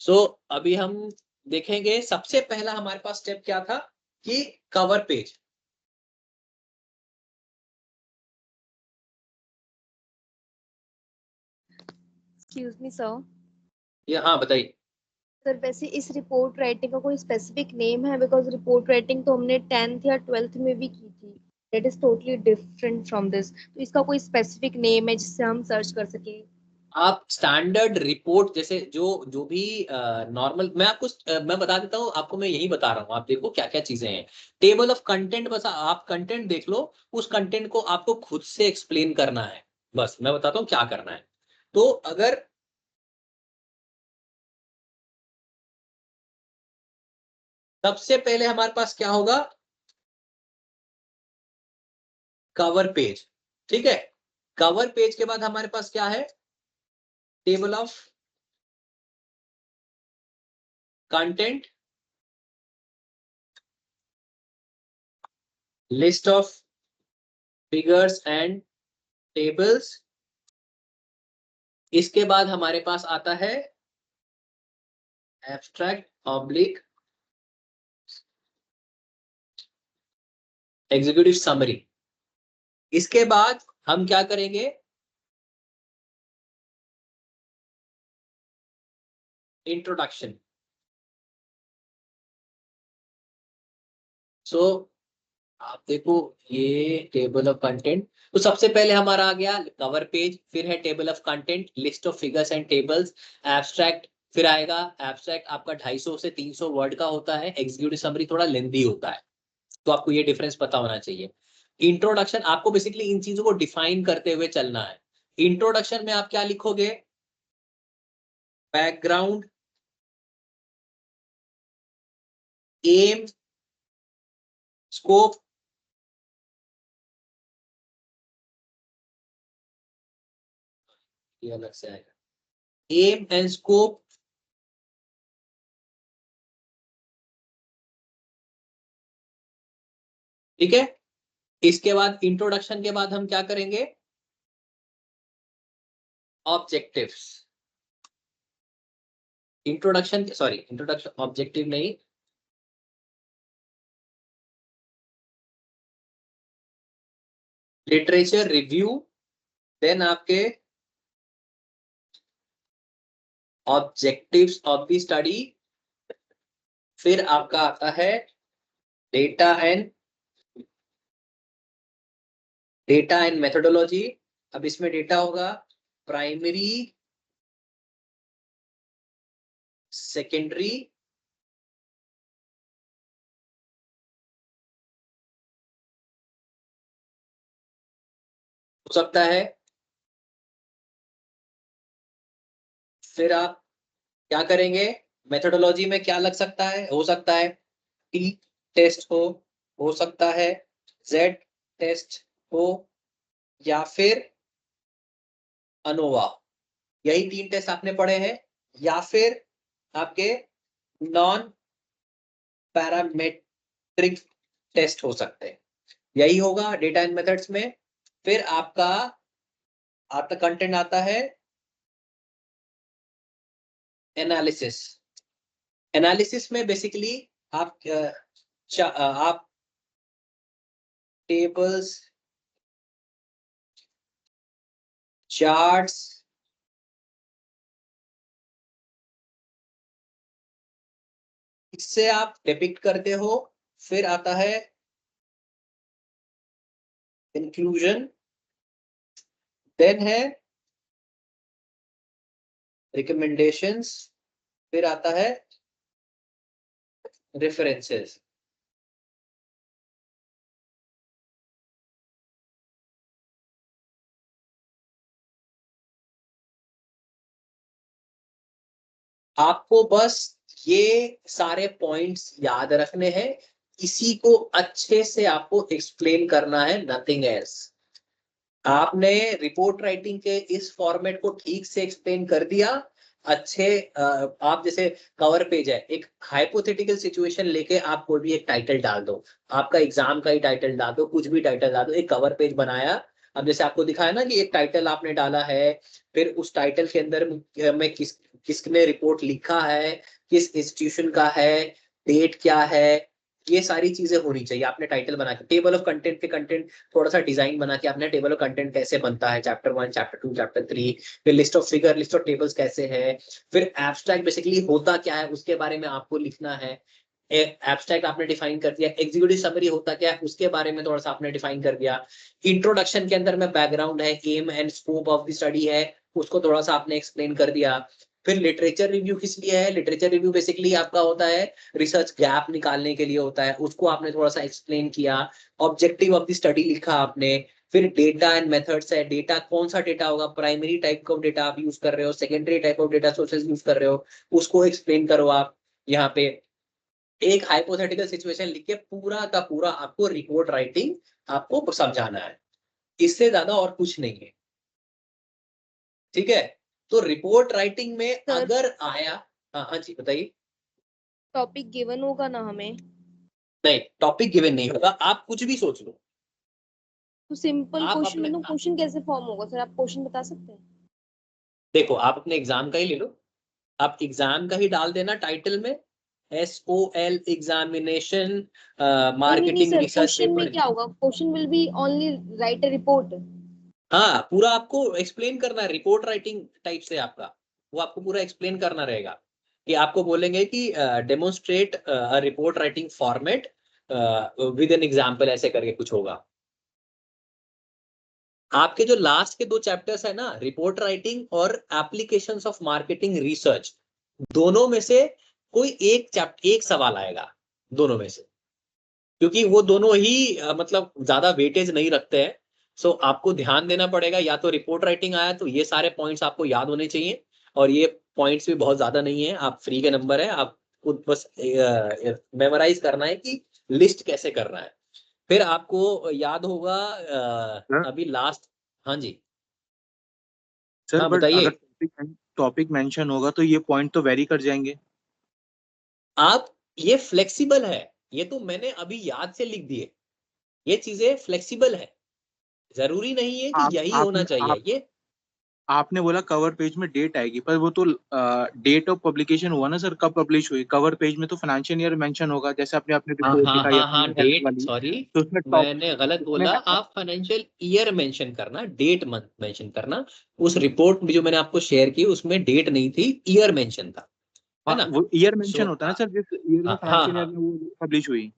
Speaker 1: सो अभी हम देखेंगे सबसे पहला हमारे पास स्टेप क्या था कि cover page.
Speaker 8: Excuse me sir.
Speaker 1: ये हाँ बताइए।
Speaker 8: सर वैसे इस रिपोर्ट राइटिंग का कोई स्पेसिफिक नेम है? बिकॉज रिपोर्ट राइटिंग तो हमने 10th या 12th में भी की थी, that is totally different from this. तो इसका कोई स्पेसिफिक नेम है जिससे हम सर्च कर सकें?
Speaker 1: आप स्टैंडर्ड रिपोर्ट जैसे जो जो भी नॉर्मल, मैं आपको मैं बता देता हूँ आपको, मैं यही बता रहा हूँ। आप देखो क्या क्या चीजें हैं। टेबल ऑफ कंटेंट, बस आप कंटेंट देख लो, उस कंटेंट को आपको खुद से एक्सप्लेन करना है। बस मैं बताता हूँ क्या करना है। तो अगर सबसे पहले हमारे पास क्या होगा? कवर पेज, ठीक है। कवर पेज के बाद हमारे पास क्या है? Table of content, list of figures and tables. इसके बाद हमारे पास आता है एब्स्ट्रैक्ट ऑब्लिक एग्जीक्यूटिव समरी। इसके बाद हम क्या करेंगे? इंट्रोडक्शन। सो आप देखो ये टेबल ऑफ कंटेंट, तो सबसे पहले हमारा आ गया कवर पेज, फिर है table of content, list of figures and tables, abstract. फिर आएगा एब्स्ट्रैक्ट, आपका 250 से 300 वर्ड का होता है, एग्जीक्यूटिव समरी थोड़ा लेंदी होता है, तो आपको ये डिफरेंस पता होना चाहिए। इंट्रोडक्शन, आपको बेसिकली इन चीजों को डिफाइन करते हुए चलना है। इंट्रोडक्शन में आप क्या लिखोगे? बैकग्राउंड, एम, स्कोप, ये अलग से आएगा, एम एंड स्कोप। ठीक है। इसके बाद इंट्रोडक्शन के बाद हम क्या करेंगे? Objectives. Introduction, sorry introduction objective नहीं, लिटरेचर रिव्यू, देन आपके ऑब्जेक्टिव्स ऑफ द स्टडी, फिर आपका आता है डेटा एंड मेथोडोलॉजी। अब इसमें डेटा होगा प्राइमरी, सेकेंडरी, हो सकता है। फिर आप क्या करेंगे? मेथोडोलॉजी में क्या लग सकता है? हो सकता है टी टेस्ट हो सकता है जेड टेस्ट हो, या फिर अनोवा। यही 3 टेस्ट आपने पढ़े हैं। या फिर आपके नॉन पैरामेट्रिक टेस्ट हो सकते हैं। यही होगा डेटा एंड मेथड्स में। फिर आपका कंटेंट आता है एनालिसिस। एनालिसिस में बेसिकली आप टेबल्स, चार्ट्स, इससे आप डिपिक्ट करते हो। फिर आता है इंक्लूजन, देन है रिकमेंडेशंस, फिर आता है रेफरेंसेस। आपको बस ये सारे पॉइंट्स याद रखने हैं, इसी को अच्छे से आपको एक्सप्लेन करना है, नथिंग एल्स। आपने रिपोर्ट राइटिंग के इस फॉर्मेट को ठीक से एक्सप्लेन कर दिया। अच्छे आप जैसे कवर पेज है, एक हाइपोथेटिकल सिचुएशन लेके आप कोई भी एक टाइटल डाल दो, आपका एग्जाम का ही टाइटल डाल दो, कुछ भी टाइटल डाल दो, एक कवर पेज बनाया। अब जैसे आपको दिखाया ना कि एक टाइटल आपने डाला है, फिर उस टाइटल के अंदर में किसने रिपोर्ट लिखा है, किस इंस्टीट्यूशन का है, डेट क्या है, ये सारी चीजें होनी चाहिए। आपने टाइटल बना के टेबल ऑफ कंटेंट पे कंटेंट थोड़ा सा डिजाइन बना के आपने टेबल ऑफ कंटेंट कैसे बनता है, चैप्टर 1, चैप्टर 2, चैप्टर 3, फिर list of figure, list of tables कैसे है, फिर एब्स्ट्रैक्ट बेसिकली होता क्या है उसके बारे में आपको लिखना है। एब्स्ट्रैक्ट आपने डिफाइन कर दिया, एग्जीक्यूटिव समरी होता क्या है उसके बारे में थोड़ा सा आपने डिफाइन कर दिया। इंट्रोडक्शन के अंदर में बैकग्राउंड है, aim and scope of the study है, उसको थोड़ा सा आपने एक्सप्लेन कर दिया। फिर लिटरेचर रिव्यू किस लिए है, लिटरेचर रिव्यू बेसिकली आपका होता है रिसर्च गैप निकालने के लिए होता है, उसको आपने थोड़ा सा एक्सप्लेन किया। ऑब्जेक्टिव ऑफ द स्टडी लिखा आपने। फिर डेटा एंड मेथड्स है, डेटा कौन सा डेटा होगा, प्राइमरी टाइप ऑफ डेटा आप यूज कर रहे हो, secondary type of data sources use कर रहे हो, उसको एक्सप्लेन करो आप। यहाँ पे एक हाइपोथेटिकल सिचुएशन लिख के पूरा का पूरा आपको रिपोर्ट राइटिंग आपको समझाना है, इससे ज्यादा और कुछ नहीं है। ठीक है, तो रिपोर्ट राइटिंग में
Speaker 8: सर,
Speaker 1: अगर आया, हाँ जी बताइए।
Speaker 8: टॉपिक गिवन होगा ना हमें?
Speaker 1: नहीं, टॉपिक गिवन नहीं होगा, आप कुछ भी सोच लो।
Speaker 8: तो सिंपल
Speaker 1: आप
Speaker 8: क्वेश्चन
Speaker 1: अपने
Speaker 8: में क्वेश्चन कैसे फॉर्म होगा सर? आप क्वेश्चन बता सकते हैं?
Speaker 1: देखो, आप अपने एग्जाम का ही ले लो, आप एग्जाम का ही डाल देना टाइटल में, SOL examination marketing
Speaker 8: sir,
Speaker 1: research
Speaker 8: question में
Speaker 1: पेपर।
Speaker 8: क्या होगा? Question will be only right a report.
Speaker 1: हाँ, पूरा आपको एक्सप्लेन करना है, रिपोर्ट राइटिंग टाइप से आपका वो आपको पूरा एक्सप्लेन करना रहेगा। कि आपको बोलेंगे कि demonstrate report writing format with an example, ऐसे करके कुछ होगा। आपके जो लास्ट के 2 चैप्टर्स है ना, रिपोर्ट राइटिंग और एप्लीकेशंस ऑफ मार्केटिंग रिसर्च, दोनों में से कोई एक सवाल आएगा दोनों में से, क्योंकि वो दोनों ही मतलब ज्यादा वेटेज नहीं रखते हैं। सो आपको ध्यान देना पड़ेगा, या तो रिपोर्ट राइटिंग आया तो ये सारे पॉइंट्स आपको याद होने चाहिए, और ये पॉइंट्स भी बहुत ज्यादा नहीं है, आप फ्री के नंबर है, आपको बस मेमोराइज करना है कि लिस्ट कैसे करना है। फिर आपको याद होगा अभी लास्ट, हाँ जी
Speaker 9: सर,
Speaker 1: हाँ
Speaker 9: बट
Speaker 1: बताइए।
Speaker 9: अगर टॉपिक मेंशन होगा तो ये पॉइंट तो वेरी कर जाएंगे।
Speaker 1: आप ये फ्लेक्सिबल है, ये तो मैंने अभी याद से लिख दिए, ये चीजें फ्लेक्सिबल है, जरूरी नहीं है कि यही होना चाहिए। ये
Speaker 9: आपने बोला कवर पेज में डेट आएगी, पर वो तो डेट ऑफ पब्लिकेशन हुआ ना सर, कब पब्लिश हुई। कवर पेज में तो फाइनेंशियल ईयर मेंशन होगा, जैसे आपने अपने रिपोर्ट दिखाई अपनी हेल्थ
Speaker 1: डेट,
Speaker 9: वाली,
Speaker 1: सॉरी
Speaker 9: तो उसमें टॉप
Speaker 1: मैंने गलत
Speaker 9: उसमें
Speaker 1: बोला, आप फाइनेंशियल ईयर मेंशन करना, डेट मंथ मेंशन करना। उस रिपोर्ट में जो मैंने आपको शेयर की उसमें डेट नहीं थी, ईयर मेंशन था, है ना।
Speaker 9: वो ईयर
Speaker 1: सो
Speaker 9: मेंशन होता है ना सर, जिस ईयर में
Speaker 1: हाँ
Speaker 9: फाइनेंशियल ईयर
Speaker 1: हाँ
Speaker 9: में वो पब्लिश हुई।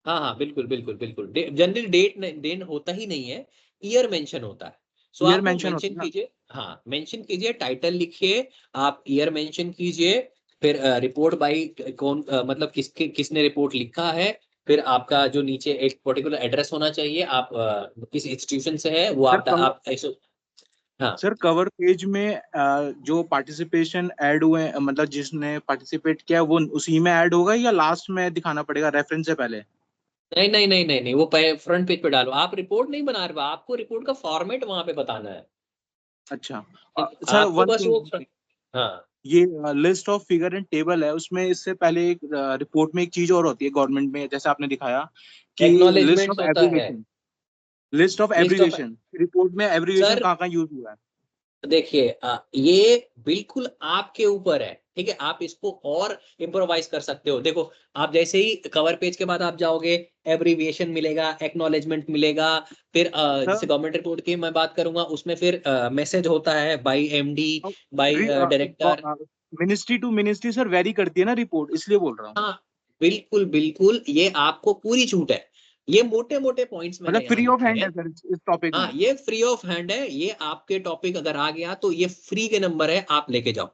Speaker 1: हाँ, बिल्कुल बिल्कुल बिल्कुल, जनरल डेट होता ही नहीं है, ईयर मेंशन होता है। सो
Speaker 9: ईयर
Speaker 1: आप वो
Speaker 9: मेंशन होता
Speaker 1: मेंशन
Speaker 9: है ना।
Speaker 1: कीजिए, हाँ मेंशन कीजिए, टाइटल लिखिए, आप ईयर मेंशन कीजिए, फिर रिपोर्ट बाई कौन, मतलब किसने रिपोर्ट लिखा है, फिर आपका जो नीचे एक पर्टिकुलर एड्रेस होना चाहिए, आप किस इंस्टीट्यूशन से है वो
Speaker 9: सर
Speaker 1: आप ऐसे, हाँ
Speaker 9: सर कवर पेज में जो पार्टिसिपेशन ऐड हुए मतलब जिसने पार्टिसिपेट किया वो उसी में ऐड होगा, या लास्ट में दिखाना पड़ेगा रेफरेंस से पहले?
Speaker 1: नहीं नहीं नहीं नहीं नहीं, वो फ्रंट पेज पे डालो, आप रिपोर्ट नहीं बना रहे हो, आपको रिपोर्ट का फॉर्मेट वहां पे बताना है।
Speaker 9: अच्छा। सर
Speaker 1: आपको
Speaker 9: वन
Speaker 1: बस वो
Speaker 9: थिंग,
Speaker 1: हाँ
Speaker 9: ये list of figure and table है, उसमें इससे पहले एक रिपोर्ट में एक चीज और होती है गवर्नमेंट में, जैसे आपने दिखाया कि लिस्ट
Speaker 1: एक्नॉलेजमेंट्स
Speaker 9: ऑफ
Speaker 1: होता है,
Speaker 9: abbreviation, list of
Speaker 1: list of,
Speaker 9: abbreviation, report में एब्रीवेशन
Speaker 1: सर
Speaker 9: कहाँ यूज हुआ है।
Speaker 1: देखिए ये बिल्कुल आपके ऊपर है, ठीक है, आप इसको और इम्प्रोवाइज कर सकते हो। देखो आप जैसे ही कवर पेज के बाद आप जाओगे, एब्रीविएशन मिलेगा, एक्नॉलेजमेंट मिलेगा, फिर जैसे गवर्नमेंट रिपोर्ट की मैं बात करूंगा उसमें फिर मैसेज होता है by MD, by director.
Speaker 9: Ministry to ministry sir vary करती है ना रिपोर्ट, इसलिए बोल रहा हूँ।
Speaker 1: हाँ बिल्कुल बिल्कुल, ये आपको पूरी छूट है। ये मोटे मोटे पॉइंट्स मैंने
Speaker 9: मतलब फ्री
Speaker 1: यहाँ
Speaker 9: ऑफ
Speaker 1: लिखे
Speaker 9: हैंड
Speaker 1: हैं।
Speaker 9: है सर इस टॉपिक
Speaker 1: हाँ
Speaker 9: में।
Speaker 1: ये फ्री ऑफ हैंड है, ये आपके टॉपिक अगर आ गया तो ये फ्री के नंबर है, आप लेके जाओ,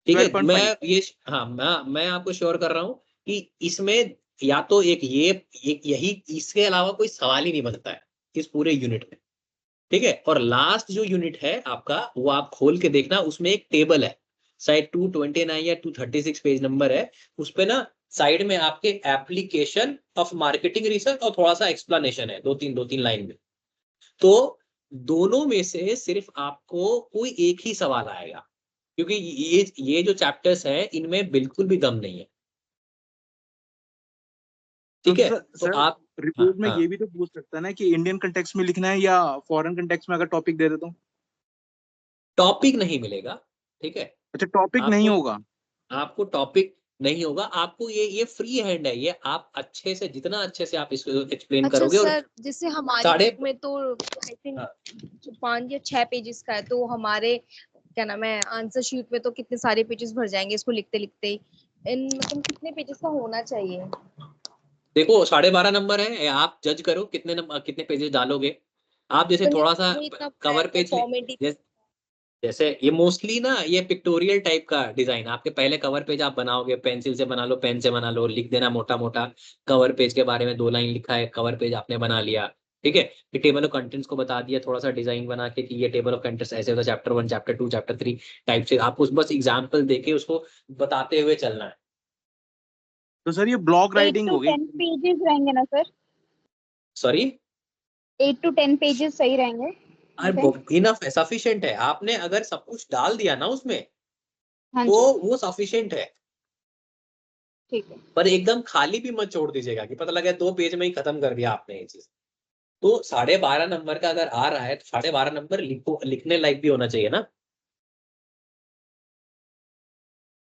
Speaker 1: ठीक है।
Speaker 9: 12.5
Speaker 1: मैं ये, हाँ मैं आपको श्योर कर रहा हूँ कि इसमें या तो एक ये एक यही, इसके अलावा कोई सवाल ही नहीं बनता है इस पूरे यूनिट में, ठीक है। और लास्ट जो यूनिट है आपका वो आप खोल के देखना, उसमें एक टेबल है, शायद 229 या 236 पेज नंबर है, उस पे ना साइड में आपके एप्लीकेशन ऑफ मार्केटिंग रिसर्च और थोड़ा सा एक्सप्लेनेशन है, दो तीन लाइन में। तो दोनों में से सिर्फ आपको कोई एक ही सवाल आएगा, क्योंकि ये जो चैप्टर्स है इनमें बिल्कुल भी दम नहीं है, ठीक है। तो
Speaker 9: सर
Speaker 1: आप
Speaker 9: रिपोर्ट में
Speaker 1: हाँ,
Speaker 9: ये भी तो पूछ सकता है ना कि इंडियन कंटेक्स्ट में लिखना है या फॉरेन कंटेक्स्ट में, अगर टॉपिक दे देता हूँ।
Speaker 1: टॉपिक नहीं मिलेगा, ठीक है।
Speaker 9: अच्छा टॉपिक नहीं
Speaker 1: आपको
Speaker 9: होगा।
Speaker 1: आपको टॉपिक नहीं होगा, आपको ये फ्री हैंड है, ये आप अच्छे से जितना अच्छे से आप इसको एक्सप्लेन
Speaker 8: अच्छा
Speaker 1: करोगे। और
Speaker 8: सर, जैसे हमारी
Speaker 1: साढ़े
Speaker 8: बुक में तो आई थिंक
Speaker 1: हाँ,
Speaker 8: 5 या 6 पेजेस का है, तो हमारे क्या नाम है आंसर शीट में तो कितने सारे पेजेस भर जाएंगे इसको लिखते लिखते। इन मतलब कितने पेजेस का होना चाहिए?
Speaker 1: देखो 12.5 नंबर है, आप जज करो कितने नंबर कितने पेजेस डालोगे आप। जैसे थोड़ा सा कवर पेज
Speaker 8: फॉर्मेट
Speaker 1: जैसे ये मोस्टली ना ये पिक्टोरियल टाइप का डिजाइन, आपके पहले कवर पेज आप बनाओगे, पेंसिल से बना लो, पेन से बना लो, लिख देना मोटा मोटा कवर पेज के बारे में, 2 लाइन लिखा है कवर पेज आपने बना लिया, ठीक है। फिर टेबल ऑफ कंटेंट्स को बता दिया, थोड़ा सा डिजाइन बना के कि ये टेबल ऑफ कंटेंट्स ऐसे होता है, चैप्टर 1 चैप्टर 2 चैप्टर 3 टाइप से आपको बस एग्जाम्पल देके उसको बताते हुए चलना है।
Speaker 9: तो सर ये ब्लॉग
Speaker 7: 8
Speaker 9: राइटिंग
Speaker 7: to
Speaker 9: हो गई।
Speaker 7: 10 पेजेस रहेंगे ना सर?
Speaker 1: सॉरी
Speaker 7: 8 to 10 पेजेस सही रहेंगे?
Speaker 1: इनफ है, सफिशिएंट है। आपने अगर सब कुछ डाल दिया ना उसमें
Speaker 7: हाँ
Speaker 1: तो
Speaker 7: जी,
Speaker 1: वो सफिशिएंट है,
Speaker 7: ठीक है।
Speaker 1: पर एकदम खाली भी मत छोड़ दीजिएगा कि पता लगे 2 पेज में ही खत्म कर दिया आपने ये चीज। तो 12.5 नंबर का अगर आ रहा है तो 12.5 नंबर लिखने लायक भी होना चाहिए ना,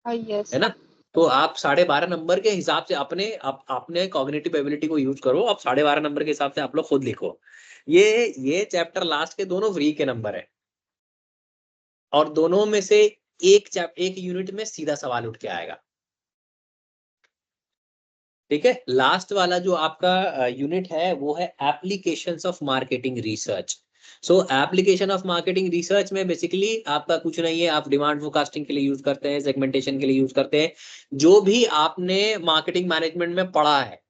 Speaker 7: यस।
Speaker 1: है ना। तो आप 12.5 नंबर के हिसाब से अपने कॉग्निटिव एबिलिटी को यूज करो, आप 12.5 नंबर के हिसाब से आप लोग खुद लिखो। ये चैप्टर लास्ट के दोनों फ्री के नंबर है, और दोनों में से एक यूनिट में सीधा सवाल उठ के आएगा, ठीक है। लास्ट वाला जो आपका यूनिट है वो है applications of marketing research. So application of marketing research में बेसिकली आपका कुछ नहीं है, आप डिमांड फोरकास्टिंग के लिए यूज करते हैं, सेगमेंटेशन के लिए यूज करते हैं, जो भी आपने मार्केटिंग मैनेजमेंट में पढ़ा है,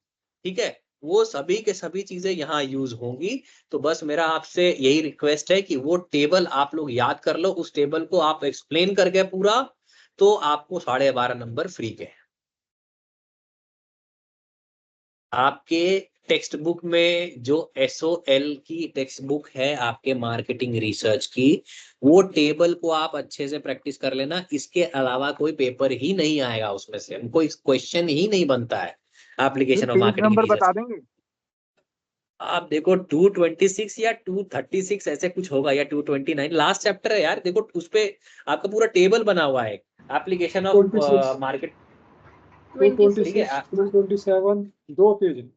Speaker 1: ठीक है, वो सभी के सभी चीजें यहाँ यूज होंगी। तो बस मेरा आपसे यही रिक्वेस्ट है कि वो टेबल आप लोग याद कर लो, उस टेबल को आप एक्सप्लेन कर गए पूरा, तो आपको 12.5 नंबर फ्री के। आपके टेक्स्ट बुक में जो SOL की टेक्स्ट बुक है आपके मार्केटिंग रिसर्च की, वो टेबल को आप अच्छे से प्रैक्टिस कर लेना, इसके अलावा कोई पेपर ही नहीं आएगा उसमें से, कोई क्वेश्चन ही नहीं बनता है application of
Speaker 9: page
Speaker 1: marketing
Speaker 9: number
Speaker 1: research.
Speaker 9: बता देंगे।
Speaker 1: आप देखो 226 या 236 ऐसे कुछ होगा, या 229 लास्ट चैप्टर है यार, देखो उस पे आपका पूरा टेबल बना हुआ है एप्लीकेशन ऑफ
Speaker 6: 26
Speaker 1: मार्केट,
Speaker 6: 226
Speaker 1: ठीक है।
Speaker 6: 227 2 पेज।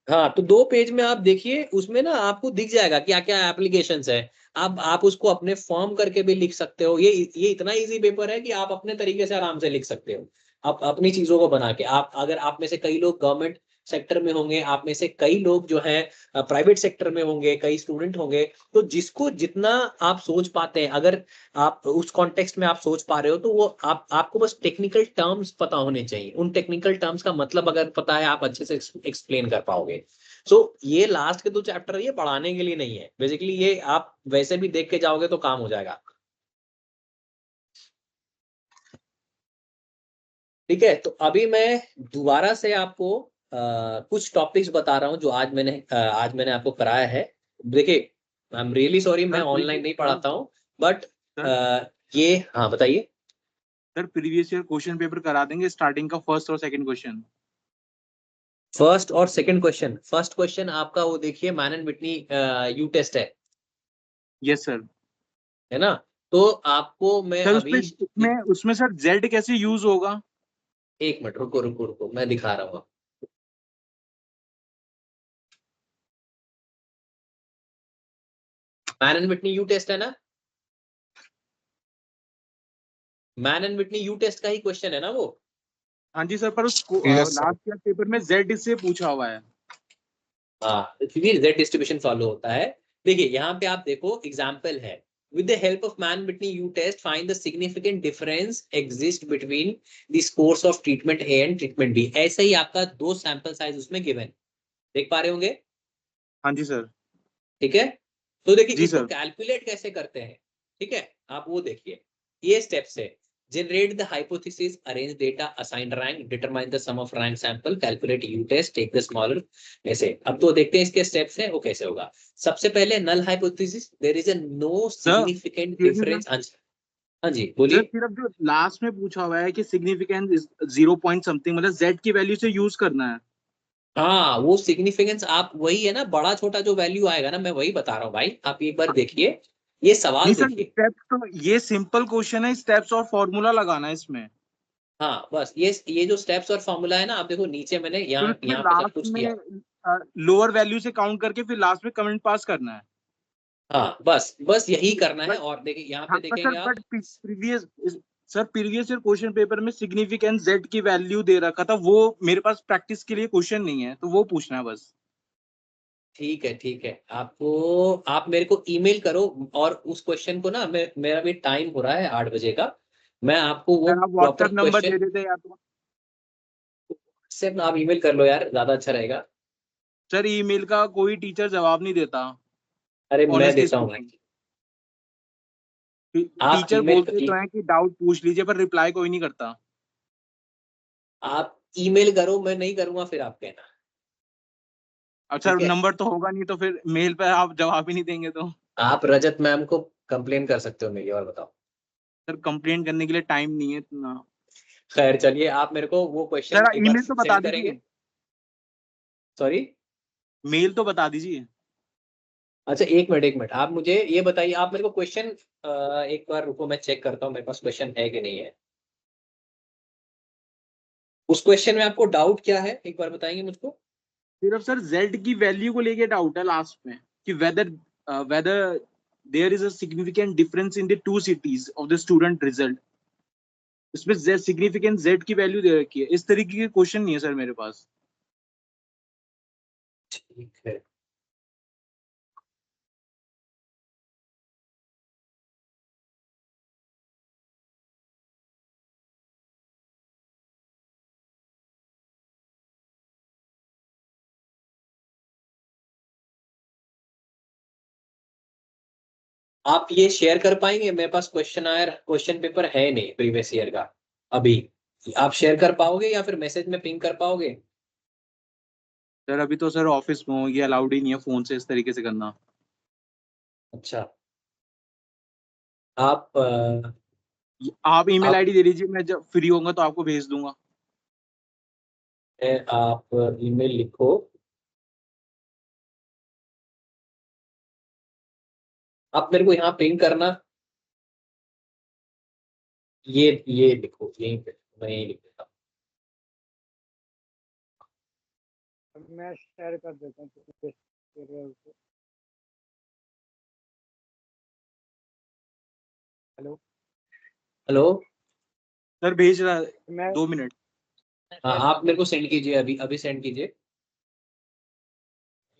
Speaker 1: हाँ तो 2 पेज में आप देखिए, उसमें ना आपको दिख जाएगा क्या क्या एप्लीकेशंस है। आप उसको अपने फॉर्म करके भी लिख सकते हो, ये इतना इजी पेपर है कि आप अपने तरीके से आराम से लिख सकते हो, आप अपनी चीजों को बना के। आप अगर आप में से कई लोग गवर्नमेंट सेक्टर में होंगे, आप में से कई लोग जो है प्राइवेट सेक्टर में होंगे, कई स्टूडेंट होंगे, तो जिसको जितना आप सोच पाते हैं, अगर आप उस कॉन्टेक्स्ट में आप सोच पा रहे हो, तो वो आपको बस टेक्निकल टर्म्स पता होने चाहिए, उन टेक्निकल टर्म्स का मतलब अगर पता है आप अच्छे से एक्सप्लेन कर पाओगे। सो ये लास्ट के 2 चैप्टर ये पढ़ाने के लिए नहीं है, बेसिकली ये आप वैसे भी देख के जाओगे तो काम हो जाएगा, ठीक है। तो अभी मैं दोबारा से आपको कुछ टॉपिक्स बता रहा हूँ जो आज मैंने आपको कराया है। देखिए आई एम रियली सॉरी, मैं ऑनलाइन नहीं पढ़ाता हूँ, बट ये हाँ बताइए।
Speaker 9: Sir previous year question paper करा देंगे स्टार्टिंग का फर्स्ट और सेकंड क्वेश्चन।
Speaker 1: फर्स्ट और सेकंड क्वेश्चन, फर्स्ट क्वेश्चन आपका वो देखिए Mann and Whitney U test है
Speaker 9: यस सर।
Speaker 1: है ना? तो आपको मैं
Speaker 9: सर
Speaker 1: अभी
Speaker 9: उसमें सर जेड कैसे यूज होगा?
Speaker 1: एक मिनट रुको रुको रुको, मैं दिखा रहा हूँ। Mann and Whitney U test है ना? Mann and Whitney U test का ही क्वेश्चन है ना वो?
Speaker 9: हाँ जी सर, पर उस
Speaker 3: Yes, sir.
Speaker 9: Last year paper में जेड इससे पूछा हुआ है।
Speaker 1: हाँ, क्योंकि जेड डिस्ट्रीब्यूशन फॉलो होता है। देखिए यहाँ पे आप देखो एग्जाम्पल है, with the help of man Whitney U test find the significant difference exist between the scores of treatment A and treatment B। ऐसे ही आपका 2 सैंपल साइज उसमें गिवन, देख पा रहे होंगे?
Speaker 9: हाँ जी सर।
Speaker 1: ठीक है, तो देखिए
Speaker 9: जी
Speaker 1: इसको
Speaker 9: सर।
Speaker 1: कैलकुलेट कैसे करते हैं, ठीक है, आप वो देखिए। ये स्टेप्स है, generate the hypothesis, arrange data, assign rank, determine the sum of rank sample, calculate U test, take the smaller, ऐसे। अब तो देखते हैं इसके स्टेप्स हैं वो कैसे होगा। सबसे पहले null hypothesis, there is a no significant difference। हाँ जी
Speaker 9: सर
Speaker 1: बोलिए।
Speaker 9: सिर्फ जो लास्ट में पूछा हुआ है कि सिग्निफिकेंस 0 पॉइंट समथिंग, मतलब जेड की वैल्यू से यूज करना है।
Speaker 1: हाँ, वो सिग्निफिकेंस आप वही है ना, बड़ा छोटा जो वैल्यू आएगा ना, मैं वही बता रहा हूँ भाई, आप एक बार देखिए ये सवाल
Speaker 9: नहीं सर,
Speaker 1: देखिए।
Speaker 9: स्टेप्स तो ये सिंपल क्वेश्चन है, स्टेप्स और फॉर्मूला लगाना है इसमें।
Speaker 1: हाँ बस ये जो स्टेप्स और फॉर्मूला है ना, आप देखो नीचे मैंने
Speaker 9: फिर
Speaker 1: यहाँ
Speaker 9: उसमें
Speaker 1: यहाँ पे सब
Speaker 9: लास्ट
Speaker 1: कुछ किया।
Speaker 9: में लोअर वैल्यू से काउंट करके फिर लास्ट में कमेंट पास करना है।
Speaker 1: हाँ बस बस यही करना है।
Speaker 9: बट
Speaker 1: और देखिए यहाँ
Speaker 9: हाँ
Speaker 1: पे
Speaker 9: सर,
Speaker 1: देखेंगे आप।
Speaker 9: But previous year question paper में सिग्निफिकेंस जेड की वैल्यू दे रखा था, वो मेरे पास प्रैक्टिस के लिए क्वेश्चन नहीं है, तो वो पूछना है बस।
Speaker 1: ठीक है ठीक है, आपको आप मेरे को ईमेल करो, और उस क्वेश्चन को ना, मेरा भी टाइम हो रहा है 8 बजे का, मैं आपको वो
Speaker 9: सर आप
Speaker 1: प्रॉपर
Speaker 9: व्हाट्सएप नंबर दे
Speaker 1: क्वेश्चन
Speaker 9: देते या तो।
Speaker 1: से आप ईमेल कर लो यार, ज्यादा अच्छा रहेगा।
Speaker 9: सर ईमेल का कोई टीचर जवाब नहीं देता,
Speaker 1: अरे मैं
Speaker 9: ऑनेस्टली
Speaker 1: देता हूँ भाई,
Speaker 9: स्पीकिंग।
Speaker 1: आप
Speaker 9: टीचर बोलते तो हैं कि डाउट पूछ लीजिए, पर रिप्लाई कोई नहीं करता।
Speaker 1: आप ईमेल करो, मैं नहीं करूंगा फिर आप कहना।
Speaker 9: अब सर
Speaker 1: ठीक है,
Speaker 9: नंबर तो होगा नहीं, तो फिर मेल पे आप जवाब ही नहीं देंगे तो।
Speaker 1: आप रजत मैम को कंप्लेन कर सकते हो मेरी, और बताओ।
Speaker 9: सर कंप्लेन करने के लिए टाइम नहीं है इतना।
Speaker 1: खैर चलिए, आप मेरे को वो क्वेश्चन
Speaker 9: सर
Speaker 1: एक बार
Speaker 9: ईमेल तो बता
Speaker 1: सेंड
Speaker 9: दीजिए,
Speaker 1: करेंगे। सॉरी,
Speaker 9: मेल तो बता दीजिए।
Speaker 1: अच्छा एक मिनट, आप मुझे ये बताइए, आप मेरे को क्वेश्चन एक बार रुको, मैं चेक करता हूँ मेरे पास क्वेश्चन है कि नहीं है। उस क्वेश्चन में आपको डाउट क्या है, एक बार बताएंगे मुझको?
Speaker 9: सिर्फ सर जेड की वैल्यू को लेके डाउट है लास्ट में, कि whether whether there is a significant difference in the two cities of the student result. इसमें सिग्निफिकेंट जेड की वैल्यू दे रखी है। इस तरीके के क्वेश्चन नहीं है सर मेरे पास।
Speaker 1: ठीक है, आप ये शेयर कर पाएंगे? मेरे पास क्वेश्चन पेपर है नहीं प्रीवियस ईयर का अभी। आप शेयर कर पाओगे या फिर मैसेज में पिंग कर पाओगे?
Speaker 9: सर अभी तो सर ऑफिस में हो, ये अलाउड ही नहीं है फोन से इस तरीके से करना।
Speaker 1: अच्छा, आप
Speaker 9: आप ईमेल
Speaker 1: आप
Speaker 9: आईडी दे दीजिए, मैं जब फ्री होऊंगा तो आपको भेज दूंगा।
Speaker 1: आप ईमेल लिखो, आप मेरे को यहाँ पिंग करना, ये लिखो यहीं पे, मैं यहीं लिख देता हूँ।
Speaker 4: मैं शेयर कर देता हूँ टेस्ट कर रहे हो तो। हेलो,
Speaker 1: हेलो,
Speaker 9: सर भेज रहा है,
Speaker 4: मैं
Speaker 9: 2 मिनट।
Speaker 1: हाँ आप मेरे को सेंड कीजिए, अभी अभी सेंड कीजिए।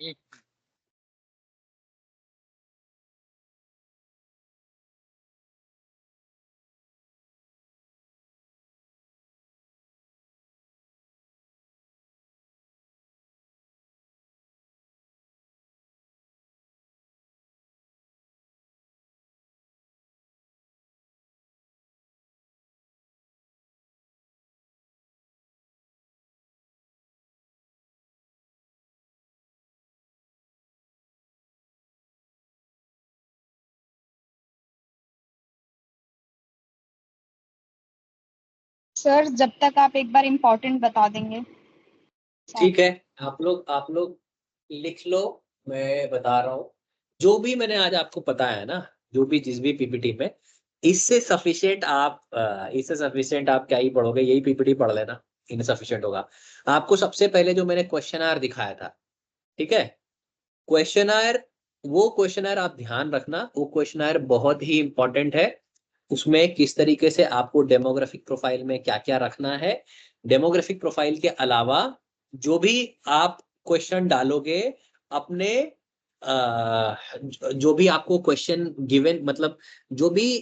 Speaker 4: एक
Speaker 7: सर जब तक आप एक बार इम्पोर्टेंट बता देंगे।
Speaker 1: ठीक है, आप लोग लिख लो, मैं बता रहा हूँ जो भी मैंने आज आपको बताया है ना, जो भी जिस भी पीपीटी में, इससे सफिशिएंट आप क्या ही पढ़ोगे, यही पीपीटी पढ़ लेना, इनसफिशिएंट होगा। आपको सबसे पहले जो मैंने क्वेश्चनर दिखाया था, ठीक है, क्वेश्चनर, वो क्वेश्चनर आप ध्यान रखना, वो क्वेश्चनर बहुत ही इंपॉर्टेंट है। उसमें किस तरीके से आपको डेमोग्राफिक प्रोफाइल में क्या क्या रखना है, डेमोग्राफिक प्रोफाइल के अलावा जो भी आप क्वेश्चन डालोगे अपने, जो भी आपको क्वेश्चन गिवन, मतलब जो भी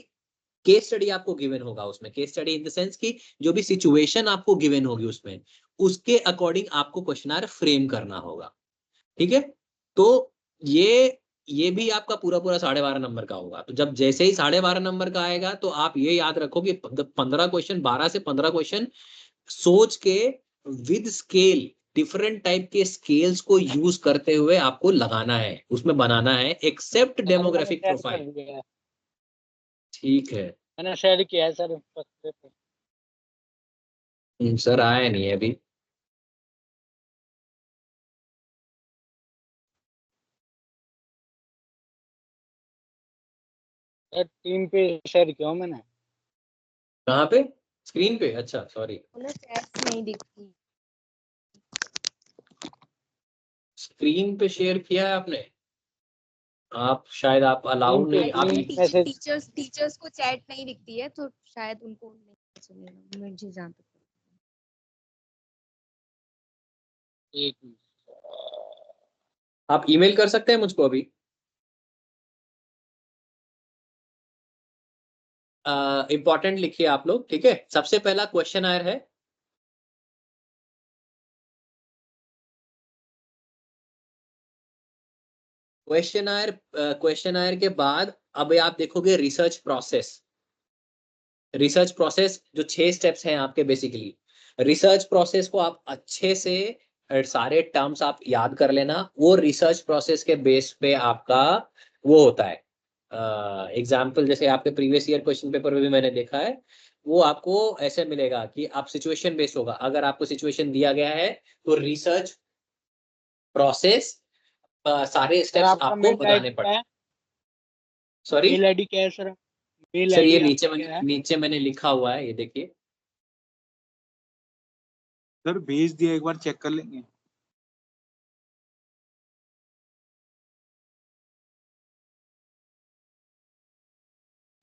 Speaker 1: केस स्टडी आपको गिवन होगा, उसमें case study in the sense कि जो भी सिचुएशन आपको गिवन होगी उसमें, उसके अकॉर्डिंग आपको क्वेश्चनर फ्रेम करना होगा। ठीक है, तो ये भी आपका पूरा 12.5 नंबर का होगा। तो जब जैसे ही 12.5 नंबर का आएगा तो आप ये याद रखो कि 15 क्वेश्चन, 12 से 15 क्वेश्चन सोच के विद स्केल, डिफरेंट टाइप के स्केल्स को यूज करते हुए आपको लगाना है, उसमें बनाना है, एक्सेप्ट डेमोग्राफिक
Speaker 4: शेयर कर
Speaker 1: प्रोफाइल।
Speaker 4: दिया है।
Speaker 1: ठीक है
Speaker 4: मैंने शेयर किया है सर फर्स्ट पे।
Speaker 1: सर, आया नहीं है अभी।
Speaker 4: सर 3 पे शेयर किया हूं मैंने।
Speaker 1: कहाँ पे? स्क्रीन पे? अच्छा सॉरी,
Speaker 8: उन्हें चैट्स नहीं दिखती।
Speaker 1: स्क्रीन पे शेयर किया है आपने? आप शायद आप अलाउड
Speaker 4: पे
Speaker 1: नहीं, आप
Speaker 4: तीन मैसेज।
Speaker 8: टीचर्स को चैट नहीं दिखती है तो शायद उनको नहीं सुनेगा, मुझे जहाँ तक पता
Speaker 4: एक
Speaker 1: आप ईमेल कर सकते हैं मुझको अभी। इंपॉर्टेंट लिखिए आप लोग, ठीक है। सबसे पहला क्वेश्चन आयर है, क्वेश्चन आयर के बाद अब आप देखोगे रिसर्च प्रोसेस। रिसर्च प्रोसेस जो 6 स्टेप्स हैं आपके, बेसिकली रिसर्च प्रोसेस को आप अच्छे से सारे टर्म्स आप याद कर लेना। वो रिसर्च प्रोसेस के बेस पे आपका वो होता है, एग्जाम्पल जैसे आपके प्रीवियस ईयर क्वेश्चन पेपर में भी मैंने देखा है, वो आपको ऐसे मिलेगा कि आप सिचुएशन बेस्ड होगा। अगर आपको सिचुएशन दिया गया है तो रिसर्च प्रोसेस सारे
Speaker 4: सर
Speaker 1: स्टेप्स
Speaker 4: आपका
Speaker 1: आपको
Speaker 4: मेल
Speaker 1: बताने
Speaker 4: आईडी क्या
Speaker 1: पड़ते।
Speaker 4: है?
Speaker 1: सॉरी
Speaker 4: मेल आईडी क्या है सर? मेल
Speaker 1: सर, ये
Speaker 4: आईडी आपका क्या है?
Speaker 1: नीचे मैंने लिखा हुआ है, ये देखिए।
Speaker 9: सर भेज दिया, एक बार चेक कर लेंगे।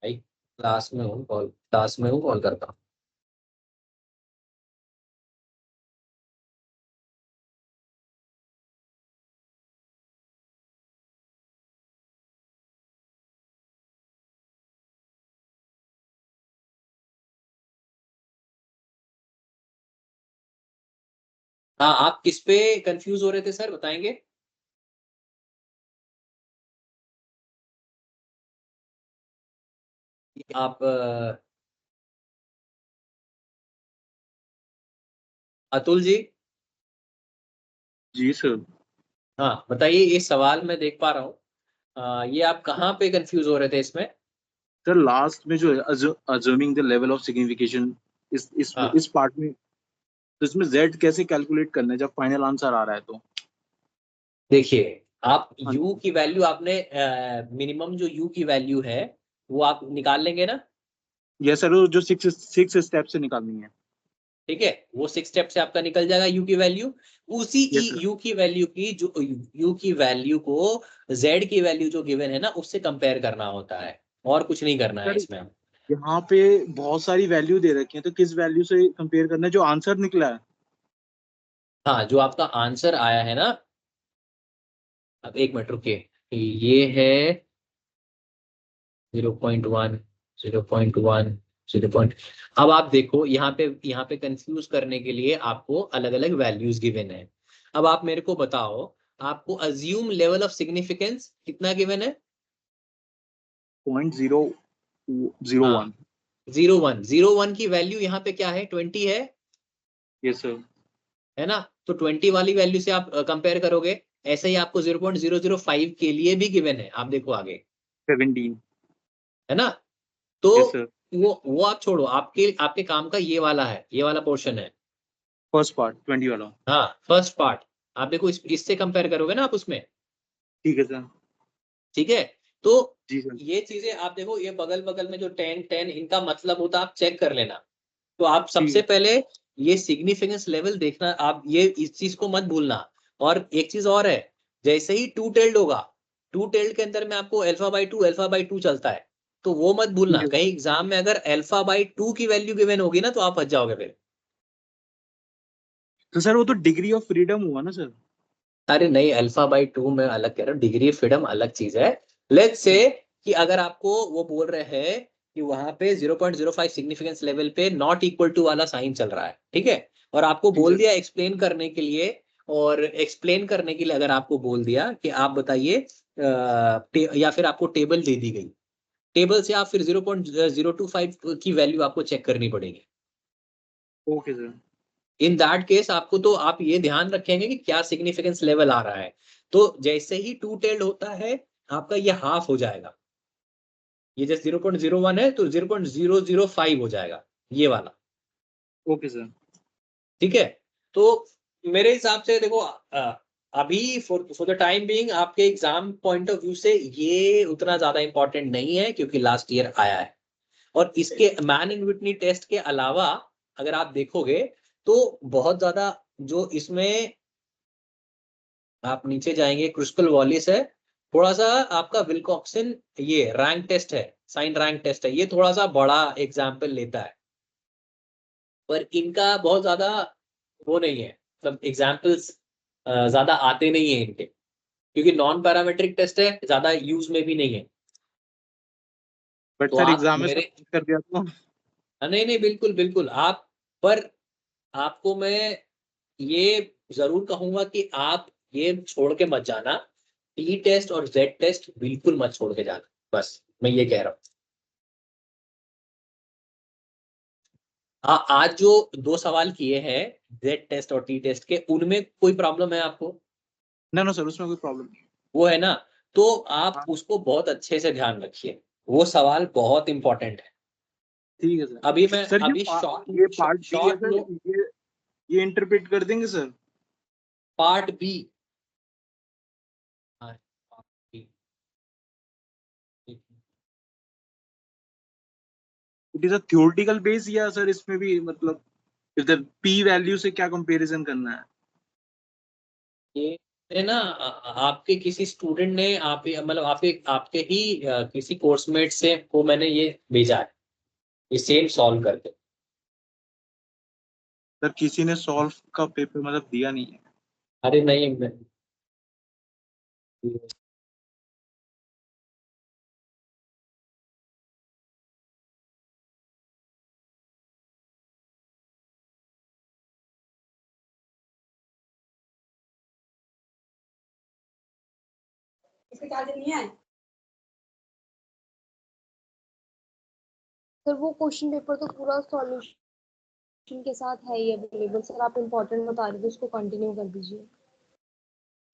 Speaker 1: भाई क्लास में हूँ, कॉल करता हूँ। हाँ, आप किस पे कंफ्यूज हो रहे थे सर, बताएंगे? आप अतुल जी,
Speaker 9: जी सर।
Speaker 1: हाँ बताइए, ये सवाल मैं देख पा रहा हूँ, ये आप कहाँ पे कंफ्यूज हो रहे थे इसमें?
Speaker 9: सर लास्ट में जो है assuming the level of signification,
Speaker 1: हाँ
Speaker 9: इस पार्ट में, तो इसमें जेड कैसे कैलकुलेट करना है जब फाइनल आंसर आ रहा है तो?
Speaker 1: देखिए, आप
Speaker 9: हाँ
Speaker 1: u की वैल्यू आपने मिनिमम जो u की वैल्यू है वो आप निकाल लेंगे ना।
Speaker 9: ये सर वो जो सिक्स स्टेप से निकालनी है।
Speaker 1: ठीक है, वो 6 स्टेप से आपका निकल जाएगा u की वैल्यू। उसी
Speaker 9: यस सर।
Speaker 1: u की वैल्यू की जो u की वैल्यू को z की वैल्यू जो गिवन है ना, उससे कंपेयर करना होता है, और कुछ नहीं करना है
Speaker 9: सर
Speaker 1: इसमें।
Speaker 9: यहाँ पे बहुत सारी वैल्यू दे रखी है, तो किस वैल्यू से कंपेयर करना है जो आंसर निकला है?
Speaker 1: हाँ, जो आपका आंसर आया है ना, अब एक मिनट रुकिए, ये है 0.1, 0.1, 0. अब आप देखो यहाँ पे कंफ्यूज करने के लिए आपको अलग अलग वैल्यूज गिवन है। अब आप मेरे को बताओ, आपको अज्यूम लेवल ऑफ सिग्निफिकेंस कितना गिवन है?
Speaker 9: 0.001।
Speaker 1: 0.1 की वैल्यू यहाँ पे क्या है? 20 है,
Speaker 9: यस सर।
Speaker 1: है ना? तो 20 वाली वैल्यू से आप कंपेयर करोगे। ऐसे ही आपको 0.005 के लिए भी गिवन है, आप देखो आगे,
Speaker 9: 17।
Speaker 1: है ना? तो
Speaker 9: यस सर।
Speaker 1: वो आप छोड़ो, आपके आपके काम का ये वाला है, ये वाला पोर्शन है।
Speaker 9: फर्स्ट पार्ट 20 वाला।
Speaker 1: हाँ फर्स्ट पार्ट आप देखो, इससे कंपेयर करोगे ना आप उसमें,
Speaker 9: ठीक है सर।
Speaker 1: ठीक है। तो
Speaker 9: जी सर।
Speaker 1: ये चीजें आप देखो, ये बगल बगल में जो 10 10 इनका मतलब होता है, आप चेक कर लेना। तो आप सबसे पहले ये सिग्निफिकेंस लेवल देखना, आप ये इस चीज को मत भूलना। और एक चीज और है, जैसे ही टू टेल्ड होगा, टू टेल्ड के अंदर में आपको अल्फा बाई टू चलता है, तो वो मत भूलना। कहीं एग्जाम में अगर अल्फा/2 की वैल्यू गिवन होगी ना, तो आप फंस जाओगे फिर।
Speaker 9: तो सर वो तो डिग्री ऑफ फ्रीडम हुआ ना सर।
Speaker 1: अरे नहीं, अल्फा/2 में अलग कह रहा हूँ, डिग्री ऑफ फ्रीडम अलग चीज है। लेट्स से कि अगर आपको वो बोल रहे हैं कि वहां पे 0.05 सिग्निफिकेंस लेवल पे नॉट इक्वल टू वाला साइन चल रहा है, ठीक है, और आपको बोल दिया एक्सप्लेन करने के लिए, और एक्सप्लेन करने के लिए अगर आपको बोल दिया कि आप बताइए, या फिर आपको टेबल दे दी गई, टेबल से आप फिर 0.025 की वैल्यू आपको चेक करनी पड़ेगी।
Speaker 9: Okay sir.
Speaker 1: In that case आपको, तो आप ये ध्यान रखेंगे कि क्या सिग्निफिकेंस लेवल आ रहा है। तो जैसे ही टू टेल्ड होता है, आपका ये हाफ हो जाएगा। ये जैसे 0.01 है तो 0.005 हो जाएगा ये वाला।
Speaker 9: Okay sir.
Speaker 1: ठीक है। तो मेरे हिसाब से देखो, अभी फॉर द टाइम बीइंग आपके एग्जाम पॉइंट ऑफ व्यू से ये उतना ज्यादा इंपॉर्टेंट नहीं है, क्योंकि लास्ट ईयर आया है। और इसके मैन इन विटनी टेस्ट के अलावा अगर आप देखोगे तो बहुत ज्यादा जो इसमें आप नीचे जाएंगे, क्रिस्टल वॉलिस है, थोड़ा सा आपका विल्कॉक्सन, ये रैंक टेस्ट है, साइन रैंक टेस्ट है, ये थोड़ा सा बड़ा एग्जाम्पल लेता है, पर इनका बहुत ज्यादा वो नहीं है, मतलब एग्जाम्पल्स ज्यादा आते नहीं है इनके, क्योंकि नॉन पैरामेट्रिक टेस्ट है, ज्यादा यूज में भी नहीं है।
Speaker 9: बट
Speaker 1: तो
Speaker 9: सर
Speaker 1: आप
Speaker 9: एग्जाम में
Speaker 1: मेरे,
Speaker 9: सब कर दिया तो।
Speaker 1: नहीं नहीं बिल्कुल बिल्कुल, आप, पर आपको मैं ये जरूर कहूंगा कि आप ये छोड़ के मत जाना, टी टेस्ट और जेड टेस्ट बिल्कुल मत छोड़ के जाना, बस मैं ये कह रहा हूँ। आज जो 2 सवाल किए हैं जेड टेस्ट और टी टेस्ट के, उनमें कोई प्रॉब्लम है आपको?
Speaker 9: ना सर उसमें कोई प्रॉब्लम नहीं।
Speaker 1: वो है ना, तो आप
Speaker 9: हाँ।
Speaker 1: उसको बहुत अच्छे से ध्यान रखिए, वो सवाल बहुत इंपॉर्टेंट है।
Speaker 9: ठीक है सर।
Speaker 1: अभी मैं
Speaker 9: सर
Speaker 1: अभी
Speaker 9: ये पार्ट बी है
Speaker 1: शॉर्ट
Speaker 9: सर, ये इंटरप्रेट कर देंगे sir.
Speaker 1: Part B,
Speaker 9: it is a theoretical base या सर इसमें भी मतलब इधर पी वैल्यू से क्या कंपैरिजन करना है?
Speaker 1: ये ना आपके किसी स्टूडेंट ने, आप मतलब आपके आपके ही किसी कोर्समेट से को मैंने ये भेजा है, ये सेम सॉल्व करके।
Speaker 9: सर किसी ने सॉल्व का पेपर मतलब दिया नहीं है।
Speaker 1: अरे नहीं
Speaker 8: इसके चार्जर नहीं है सर, वो क्वेश्चन पेपर तो पूरा सॉल्यूशन के साथ है ही अवेलेबल सर। आप इम्पोर्टेंट बता रहे थे, उसको कंटिन्यू कर दीजिए।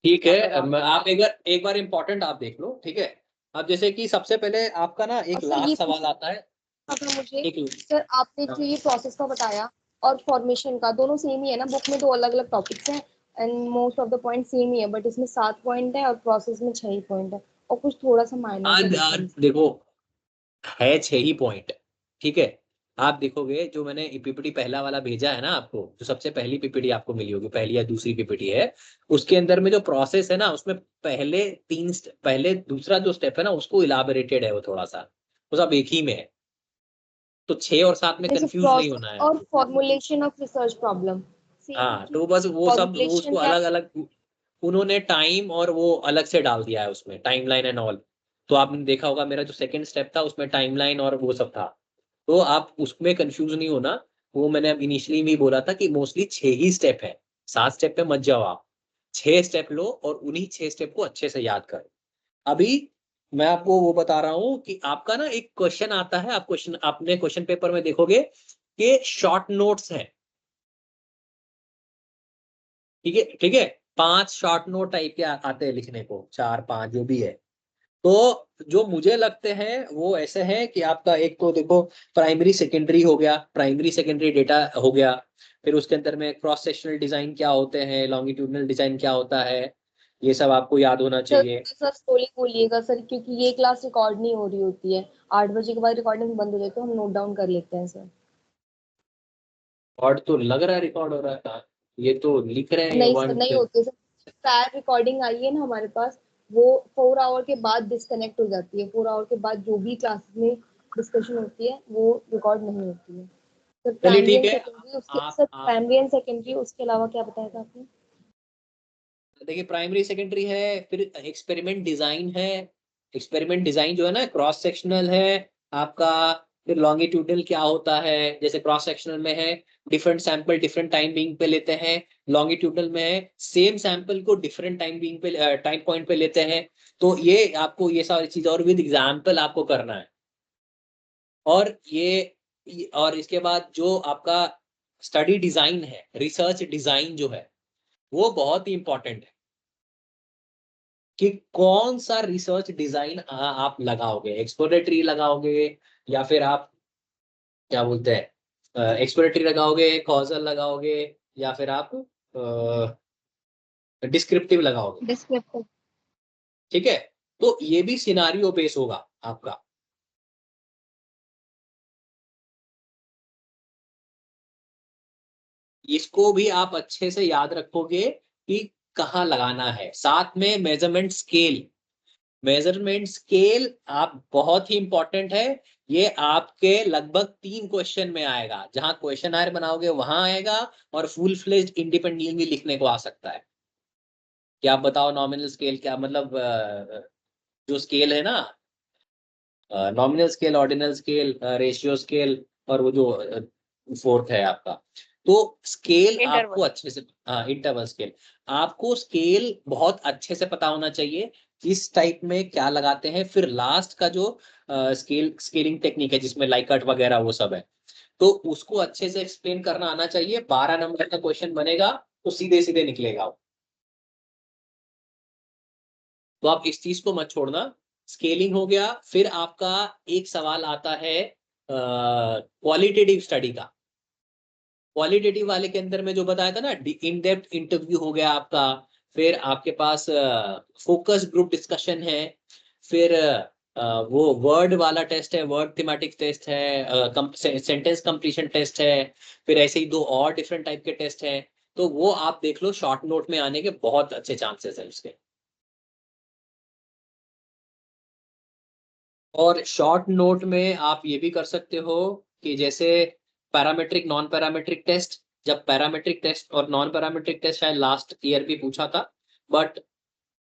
Speaker 1: ठीक है। आप एक बार इम्पोर्टेंट आप देख लो, ठीक है। अब जैसे कि सबसे पहले आपका ना एक
Speaker 8: और सर ये
Speaker 1: लास्ट सवाल आता है,
Speaker 8: था मुझे
Speaker 1: एक
Speaker 8: सर, आपने जो ये प्रोसेस का बताया और फॉर्मेशन का, दोनों सेम ही है ना? बुक में 2 अलग अलग टॉपिक्स हैं and most of the point same ही है, बट इसमें 7 पॉइंट है और प्रोसेस में 6 ही पॉइंट है, और कुछ थोड़ा सा माइनर सा डिफरेंस।
Speaker 1: देखो है 6 ही पॉइंट, ठीक है। आप देखोगे जो मैंने पीपीटी पहला वाला भेजा है ना आपको, जो सबसे पहली पीपीटी आपको मिली होगी, पहली या दूसरी पीपीटी है, उसके अंदर में जो प्रोसेस है ना, उसमें पहले दूसरा जो स्टेप है ना, उसको इलाबोरेटेड है वो थोड़ा सा, वो सब एक ही में है। तो 6 और 7 में कंफ्यूज नहीं होना है।
Speaker 8: और फॉर्मुलेशन ऑफ रिसर्च प्रॉब्लम
Speaker 1: हाँ तो बस वो सब वो उसको
Speaker 8: फॉर्मुलेशन क्या?
Speaker 1: अलग अलग उन्होंने टाइम और वो अलग से डाल दिया है उसमें, टाइमलाइन एंड ऑल। तो आपने देखा होगा मेरा जो सेकंड स्टेप था उसमें टाइमलाइन और वो सब था, तो आप उसमें कंफ्यूज नहीं होना। वो मैंने अब इनिशियली भी बोला था कि मोस्टली 6 ही स्टेप है, 7 स्टेप पे मत जाओ आप, 6 स्टेप लो और उन्हीं 6 स्टेप को अच्छे से याद करो। अभी मैं आपको वो बता रहा हूँ कि आपका ना एक क्वेश्चन आता है, आप क्वेश्चन अपने क्वेश्चन पेपर में देखोगे कि शॉर्ट नोट्स हैं, ठीक है ठीक है, 5 शॉर्ट नोट टाइप के आते हैं लिखने को, 4 5 जो भी है। तो जो मुझे लगते हैं वो ऐसे हैं कि आपका एक तो देखो प्राइमरी सेकेंडरी हो गया, प्राइमरी सेकेंडरी डेटा हो गया, फिर उसके अंदर में क्रॉस सेक्शनल डिजाइन क्या होते हैं, लॉन्गिट्यूडनल डिजाइन क्या होता है, ये सब आपको याद होना चाहिए।
Speaker 8: सर स्लोली बोलिएगा सर, क्योंकि ये क्लास रिकॉर्ड नहीं हो रही होती है, 8 बजे के बाद रिकॉर्डिंग बंद हो जाती है, हम नोट डाउन कर लेते हैं सर।
Speaker 1: रिकॉर्ड तो लग रहा है रिकॉर्ड हो रहा है कहाँ? ये तो लिख रहे हैं
Speaker 8: नहीं सर,
Speaker 1: 1
Speaker 8: नहीं होती सर, प्रायर रिकॉर्डिंग आई है ना हमारे पास, वो 4 आवर के बाद डिस्कनेक्ट हो जाती है, 4 आवर के बाद जो भी क्लासेस में डिस्कशन होती है वो रिकॉर्ड नहीं होती है सर।
Speaker 1: चलिए
Speaker 8: प्राइमरी
Speaker 1: ठीक
Speaker 8: एंड
Speaker 1: है।
Speaker 8: सेकेंडरी, उसके
Speaker 1: आप
Speaker 8: सर प्राइमरी एंड सेकेंडरी, उसके अलावा क्या बताया था आपने?
Speaker 1: देखिए प्राइमरी सेकेंडरी है, फिर एक्सपेरिमेंट डिजाइन है, एक्सपेरिमेंट डिजाइन जो है ना क्रॉस सेक्शनल है आपका, फिर लॉन्गिट्यूडनल क्या होता है, जैसे क्रॉस सेक्शनल में है different sample different time being पे लेते हैं, लॉन्गिट्यूडनल में है सेम सैंपल को डिफरेंट टाइम बीइंग पे टाइम पॉइंट पे लेते हैं। तो ये आपको ये सारी चीज और विद एग्जाम्पल आपको करना है। और और इसके बाद जो आपका स्टडी डिजाइन है, रिसर्च डिजाइन जो है वो बहुत ही इंपॉर्टेंट है कि कौन सा रिसर्च डिजाइन आप लगाओगे, एक्सप्लोरेटरी लगाओगे या फिर आप क्या बोलते हैं एक्सप्लोरेटरी लगाओगे, कॉजल लगाओगे या फिर आप डिस्क्रिप्टिव लगाओगे।
Speaker 7: डिस्क्रिप्टिव।
Speaker 1: ठीक है, तो ये भी सिनारियो बेस होगा आपका। इसको भी आप अच्छे से याद रखोगे कि कहाँ लगाना है। साथ में मेजरमेंट स्केल, मेजरमेंट स्केल आप बहुत ही इंपॉर्टेंट है। ये आपके लगभग 3 क्वेश्चन में आएगा, जहां क्वेश्चन आयर बनाओगे वहां आएगा और फुल फ्लेज्ड इंडिपेंडेंट भी लिखने को आ सकता है। क्या आप बताओ नॉमिनल स्केल क्या मतलब, जो स्केल है ना nominal scale, ordinal scale, ratio scale और वो जो फोर्थ है आपका, तो स्केल आपको
Speaker 2: इंटरवल।
Speaker 1: अच्छे से, हाँ इंटरवल स्केल, आपको स्केल बहुत अच्छे से पता होना चाहिए किस टाइप में क्या लगाते हैं। फिर लास्ट का जो स्केलिंग टेक्निक है जिसमें लाइकट वगैरह वो सब है, तो उसको अच्छे से एक्सप्लेन करना आना चाहिए। 12 नंबर का क्वेश्चन बनेगा तो सीधे सीधे निकलेगा वो। तो आप इस चीज को मत छोड़ना। स्केलिंग हो गया, फिर आपका एक सवाल आता है क्वालिटेटिव स्टडी का। क्वालिटेटिव वाले के अंदर में जो बताया था ना, इन डेप्थ इंटरव्यू हो गया आपका, फिर आपके पास फोकस ग्रुप डिस्कशन है, फिर वो वर्ड वाला टेस्ट है, वर्ड थीमेटिक टेस्ट है, सेंटेंस कंप्लीशन टेस्ट है, फिर ऐसे ही 2 और डिफरेंट टाइप के टेस्ट हैं। तो वो आप देख लो, शॉर्ट नोट में आने के बहुत अच्छे चांसेस है उसके। और शॉर्ट नोट में आप ये भी कर सकते हो कि जैसे पैरामेट्रिक नॉन पैरामेट्रिक टेस्ट, जब पैरामेट्रिक टेस्ट और नॉन पैरामेट्रिक टेस्ट शायद लास्ट ईयर भी पूछा था, बट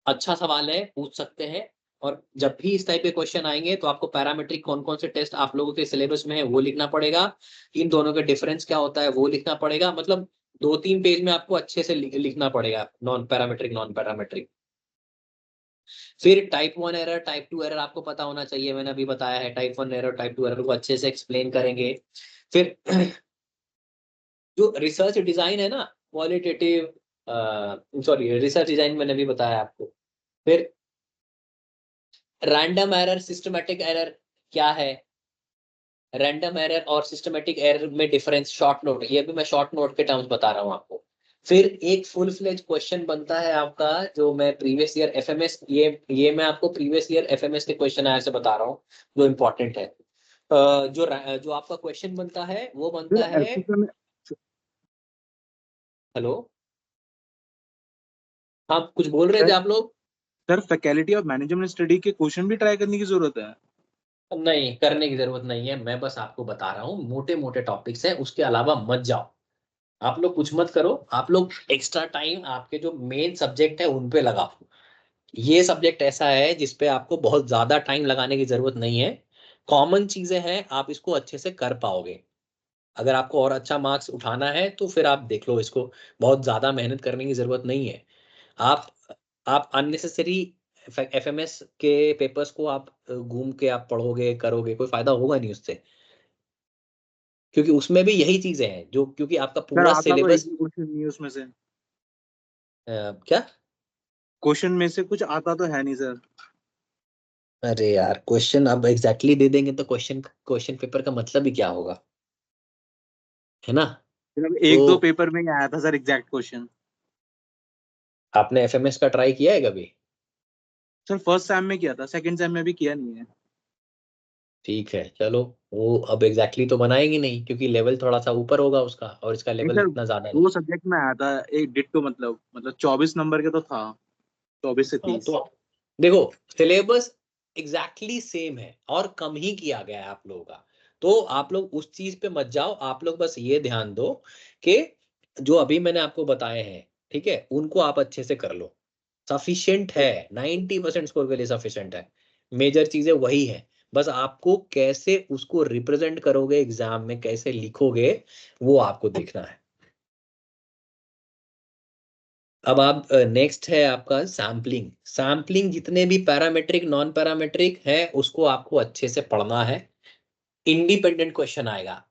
Speaker 1: अच्छा सवाल है, पूछ सकते हैं। और जब भी इस टाइप के क्वेश्चन आएंगे तो आपको पैरामेट्रिक कौन कौन से टेस्ट आप लोगों के सिलेबस में है वो लिखना पड़ेगा, इन दोनों का डिफरेंस क्या होता है वो लिखना पड़ेगा। मतलब 2-3 पेज में आपको अच्छे से लिखना पड़ेगा नॉन पैरामेट्रिक नॉन पैरामेट्रिक। फिर टाइप 1 एरर, टाइप 2 एरर आपको पता होना चाहिए, मैंने अभी बताया है। टाइप 1 एरर, टाइप 2 एरर को अच्छे से एक्सप्लेन करेंगे। फिर जो रिसर्च डिजाइन है ना, क्वालिटेटिव सॉरी रिसर्च डिजाइन मैंने भी बताया आपको। फिर रैंडम एरर, सिस्टमैटिक एरर क्या है, रैंडम एरर और सिस्टमैटिक एरर में डिफरेंस, शॉर्ट नोट, ये भी मैं शॉर्ट नोट के टर्म्स बता रहा हूँ आपको। फिर एक फुल फ्लेज क्वेश्चन बनता है आपका, जो मैं प्रीवियस ईयर एफएमएस, ये मैं आपको प्रीवियस ईयर एफएमएस के क्वेश्चन आयर से बता रहा हूँ जो इंपॉर्टेंट है। जो आपका क्वेश्चन बनता है वो बनता है, हेलो हाँ कुछ बोल रहे थे आप लोग?
Speaker 9: Sir faculty of management study के क्वेश्चन भी ट्राई करने की जरूरत है?
Speaker 1: नहीं, करने की जरूरत नहीं है, मैं बस आपको बता रहा हूँ मोटे मोटे टॉपिक्स हैं, उसके अलावा मत जाओ। आप लोग कुछ मत करो, आप लोग एक्स्ट्रा टाइम आपके जो मेन सब्जेक्ट है उन पे लगाओ। ये सब्जेक्ट ऐसा है जिसपे आपको बहुत ज्यादा टाइम लगाने की जरूरत नहीं है, कॉमन चीजें हैं, आप इसको अच्छे से कर पाओगे। अगर आपको और अच्छा मार्क्स उठाना है तो फिर आप देख लो इसको, बहुत ज्यादा मेहनत करने की जरूरत नहीं है। आप आप अननेसेसरी एफएमएस के पेपर्स को आप घूम के आप पढ़ोगे करोगे, कोई फायदा होगा नहीं उससे, क्योंकि उसमें भी यही चीजें हैं जो, क्योंकि आपका
Speaker 9: सर
Speaker 1: पूरा
Speaker 9: आता तो एक
Speaker 1: सिलेबस
Speaker 9: भी क्वेश्चन नहीं है उसमें से,
Speaker 1: क्या
Speaker 9: क्वेश्चन में से कुछ आता तो है नहीं सर।
Speaker 1: अरे यार क्वेश्चन अब एग्जैक्टली दे देंगे तो क्वेश्चन पेपर का मतलब ही क्या होगा, है ना?
Speaker 9: मतलब
Speaker 1: तो
Speaker 9: एक दो पेपर में ही आया था सर एग्जैक्ट क्वेश्चन।
Speaker 1: आपने एफएमएस का ट्राई किया है कभी?
Speaker 9: सर फर्स्ट सेम में किया था, सेकंड सेम में भी किया नहीं है।
Speaker 1: ठीक है चलो, वो अब एग्जैक्टली तो बनाएंगे नहीं क्योंकि लेवल थोड़ा सा ऊपर होगा उसका, और इसका
Speaker 9: नहीं
Speaker 1: लेवल
Speaker 9: सर,
Speaker 1: इतना ज्यादा नहीं।
Speaker 9: दो सब्जेक्ट में आया था एक डिट्टो, मतलब 24 नंबर के तो था, 24 से
Speaker 1: हाँ
Speaker 9: 30।
Speaker 1: तो देखो, सिलेबस एग्जैक्टली सेम है और कम ही किया गया है आप लोगों का। तो आप लोग उस चीज पे मत जाओ, आप लोग बस ये ध्यान दो कि जो अभी मैंने आपको बताए हैं, ठीक है, उनको आप अच्छे से कर लो। सफिशिएंट है, 90% स्कोर के लिए सफिशिएंट है। मेजर चीजें वही है, बस आपको कैसे उसको रिप्रेजेंट करोगे एग्जाम में, कैसे लिखोगे, वो आपको देखना है। अब आप नेक्स्ट है आपका सैम्पलिंग। सैम्पलिंग जितने भी पैरामेट्रिक नॉन पैरामेट्रिक है उसको आपको अच्छे से पढ़ना है। इंडिपेंडेंट क्वेश्चन आएगा।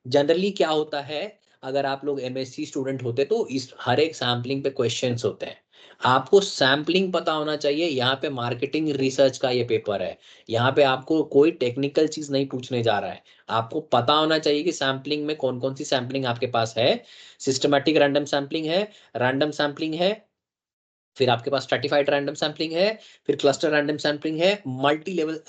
Speaker 1: जनरली क्या होता है, अगर आप लोग एमएससी स्टूडेंट होते तो इस हर एक सैम्पलिंग पे क्वेश्चंस होते हैं। आपको सैम्पलिंग पता होना चाहिए। यहाँ पे मार्केटिंग रिसर्च का ये पेपर है, यहाँ पे आपको कोई टेक्निकल चीज नहीं पूछने जा रहा है। आपको पता होना चाहिए कि सैम्पलिंग में कौन कौन सी सैम्पलिंग आपके पास है। सिस्टमैटिक रैंडम सैम्पलिंग है, रैंडम सैम्पलिंग है, फिर आपके पास स्ट्रैटिफाइड रैंडम सैम्पलिंग है, फिर क्लस्टर रैंडम सैम्पलिंग है, मल्टी लेवल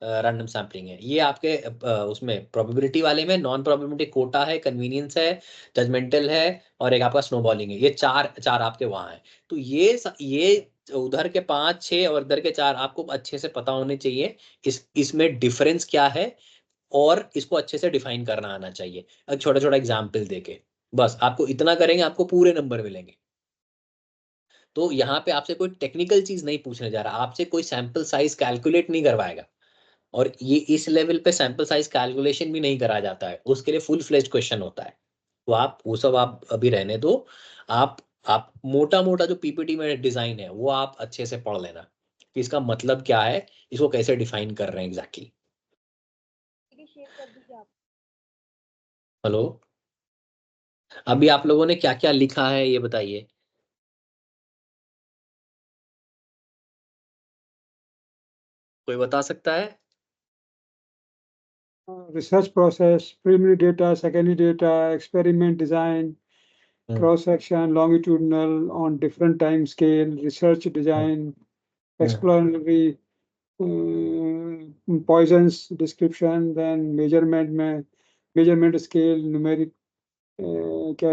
Speaker 1: रैंडम सैम्पलिंग है। ये आपके उसमें प्रोबेबिलिटी वाले में नॉन प्रोबेबिलिटी कोटा है, कन्वीनियंस है, जजमेंटल है, और एक आपका स्नोबॉलिंग है। ये चार चार आपके वहाँ है। तो ये उधर के 5 6 और इधर के 4 आपको अच्छे से पता होने चाहिए। इसमें डिफरेंस क्या है, और इसको अच्छे से डिफाइन करना आना चाहिए, छोटा छोटा एग्जाम्पल देके। बस आपको इतना करेंगे, आपको पूरे नंबर मिलेंगे। तो यहाँ पे आपसे कोई टेक्निकल चीज नहीं पूछने जा रहा, आपसे कोई सैंपल साइज कैलकुलेट नहीं करवाएगा। और ये इस लेवल पे सैंपल साइज कैलकुलेशन भी नहीं करा जाता है, उसके लिए फुल फ्लेज्ड क्वेश्चन होता है। तो आप वो सब आप अभी रहने दो। आप आप मोटा मोटा जो पीपीटी में डिजाइन है वो आप अच्छे से पढ़ लेना कि इसका मतलब क्या है, इसको कैसे डिफाइन कर रहे हैं एग्जैक्टली।
Speaker 8: शेयर कर दीजिए आप।
Speaker 1: हेलो, अभी आप लोगों ने क्या क्या लिखा है ये बताइए। कोई बता सकता है?
Speaker 6: Research process, preliminary data, secondary data, experiment design, cross-section, longitudinal on different time scale, research design, exploratory, poisons description, then measurement scale, numeric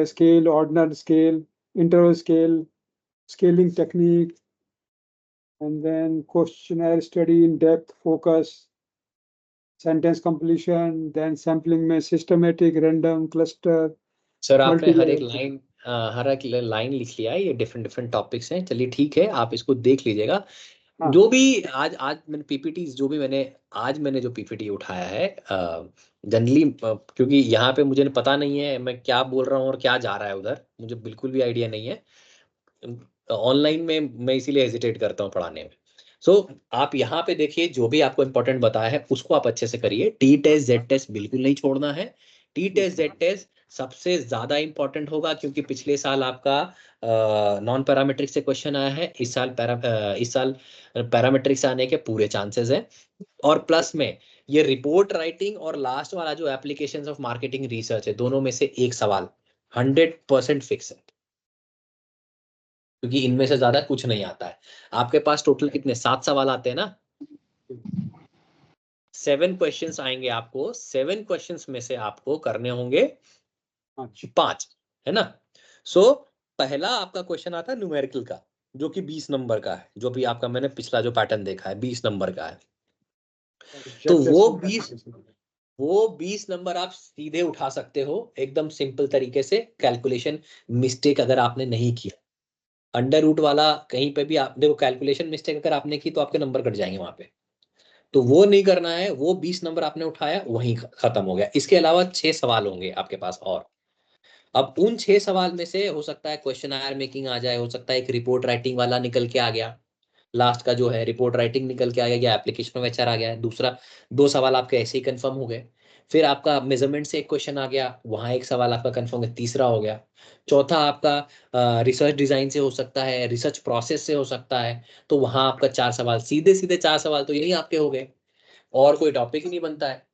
Speaker 6: scale, ordinal scale, interval scale, scaling technique, and then questionnaire study in depth, focus, sentence completion, then sampling में systematic, random, cluster,
Speaker 1: sir आपने हर एक
Speaker 6: multi-level.
Speaker 1: Line हर एक line लिख लिया है, ये different different topics हैं। चलिए ठीक है, आप इसको देख लीजिएगा।
Speaker 6: हाँ।
Speaker 1: जो भी आज आज मैंने पीपीटी जो भी मैंने जो पीपीटी उठाया है, जनरली क्योंकि यहाँ पे मुझे पता नहीं है मैं क्या बोल रहा हूँ और क्या जा रहा है उधर, मुझे बिल्कुल भी आइडिया नहीं है। ऑनलाइन में मैं इसीलिए हेजिटेट करता हूँ पढ़ाने में। सो आप यहाँ पे देखिए, जो भी आपको इंपॉर्टेंट बताया है उसको आप अच्छे से करिए। टी टेस्ट जेड टेस्ट बिल्कुल नहीं छोड़ना है। टी टेस्ट जेड टेस्ट सबसे ज्यादा इंपॉर्टेंट होगा क्योंकि पिछले साल आपका नॉन पैरामेट्रिक से क्वेश्चन आया है, इस साल पैरामेट्रिक से आने के पूरे चांसेस है। और प्लस में ये रिपोर्ट राइटिंग और लास्ट वाला जो एप्लीकेशंस ऑफ मार्केटिंग रिसर्च है, दोनों में से एक सवाल 100% फिक्स है, क्योंकि इनमें से ज्यादा कुछ नहीं आता है। आपके पास टोटल कितने 7 सवाल आते हैं ना, 7 क्वेश्चंस आएंगे आपको। 7 क्वेश्चंस में से आपको करने होंगे 5, है ना? सो पहला आपका क्वेश्चन आता है न्यूमेरिकल का, जो कि 20 नंबर का है, जो भी आपका मैंने पिछला जो पैटर्न देखा है 20 नंबर का है। तो वो 20 नंबर आप सीधे उठा सकते हो एकदम सिंपल तरीके से, कैलकुलेशन मिस्टेक अगर आपने नहीं किया। अंडर रूट वाला कहीं पे भी आप देखो, कैलकुलेशन मिस्टेक अगर आपने की तो आपके नंबर कट जाएंगे वहां पे। तो वो नहीं करना है, वो 20 नंबर आपने उठाया वहीं खत्म हो गया। इसके अलावा 6 सवाल होंगे आपके पास। और अब उन 6 सवाल में से हो सकता है क्वेश्चन आयर मेकिंग आ जाए, हो सकता है एक रिपोर्ट राइटिंग वाला निकल के आ गया, लास्ट का जो है रिपोर्ट राइटिंग निकल के आ गया, या एप्लीकेशन ऑफ एचआर आ गया है। दूसरा 2 सवाल आपके ऐसे ही कंफर्म हो गए। फिर आपका मेजरमेंट से एक क्वेश्चन आ गया, वहां एक सवाल आपका कंफर्म है, तीसरा हो गया। चौथा आपका रिसर्च डिजाइन से हो सकता है, रिसर्च प्रोसेस से हो सकता है, तो वहां आपका 4 सवाल, सीधे सीधे 4 सवाल तो यही आपके हो गए, और कोई टॉपिक ही नहीं बनता है,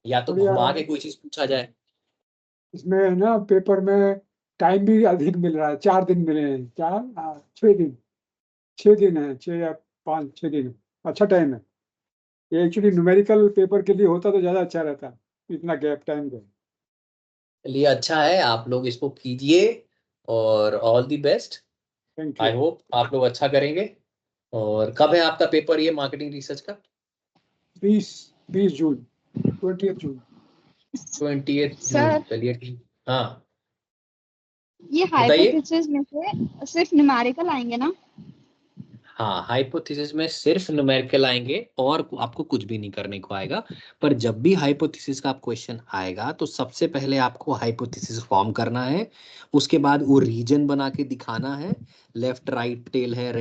Speaker 1: या तो
Speaker 6: बढ़िया
Speaker 1: घुमा
Speaker 6: है।
Speaker 1: के कोई चीज पूछा जाए।
Speaker 6: इसमें है ना पेपर में टाइम भी अधिक मिल रहा है, 4 दिन मिले हैं, 6 दिन, 6 दिन है, 6 या 5 6 दिन, अच्छा टाइम है। ये एक्चुअली न्यूमेरिकल पेपर के लिए होता तो ज्यादा अच्छा रहता, इतना गैप टाइम का।
Speaker 1: चलिए अच्छा है, आप लोग इसको कीजिए, और all the best.
Speaker 6: Thank
Speaker 1: I
Speaker 6: you.
Speaker 1: Hope आप लोग अच्छा करेंगे। और कब है आपका पेपर ये मार्केटिंग रिसर्च का?
Speaker 6: 20 जून, 20 जून।
Speaker 1: 20 जून,
Speaker 7: सर
Speaker 1: चलिए ठीक। हाँ
Speaker 7: ये
Speaker 1: बताइए।
Speaker 7: हाइपोथेसिस में से सिर्फ न्यूमेरिकल आएंगे ना?
Speaker 1: हाँ, हाइपोथेसिस में सिर्फ न्यूमेरिकल आएंगे, और आपको कुछ भी नहीं करने को आएगा। पर जब भी हाइपोथेसिस का क्वेश्चन आएगा तो सबसे पहले आपको हाइपोथेसिस फॉर्म करना है, उसके बाद वो रीजन बना के दिखाना है, लेफ्ट राइट टेल है,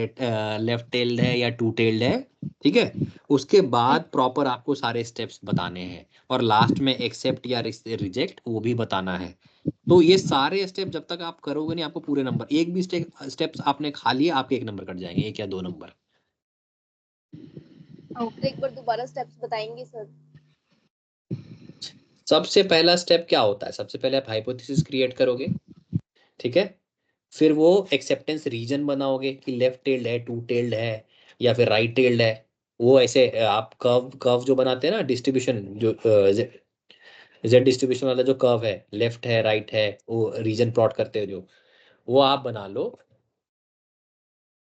Speaker 1: लेफ्ट टेल्ड है या टू टेल्ड है, ठीक है। उसके बाद प्रॉपर आपको सारे स्टेप्स बताने हैं, और लास्ट में एक्सेप्ट या रिजेक्ट वो भी बताना है। तो ये सारे स्टेप जब तक आप करोगे नहीं, आपको पूरे नंबर, एक भी स्टेप्स आपने खा लिए, आपके 1 नंबर कट जाएंगे, 1 या 2 नंबर।
Speaker 8: एक बार दोबारा स्टेप्स बताएंगे सर?
Speaker 1: सबसे पहला स्टेप क्या होता है? सबसे पहले आप हाइपोथेसिस क्रिएट करोगे, ठीक है। फिर वो एक्सेप्टेंस रीजन बनाओगे कि लेफ्ट टेल्ड है, टू टेल्ड है, या फिर राइट टेल्ड है। वो ऐसे आप कर्व कर्व जो बनाते हैं ना, डिस्ट्रीब्यूशन जो जेड डिस्ट्रीब्यूशन वाला जो कर्व है, लेफ्ट है राइट है, वो रीजन प्लॉट करते हो जो, वो आप बना लो।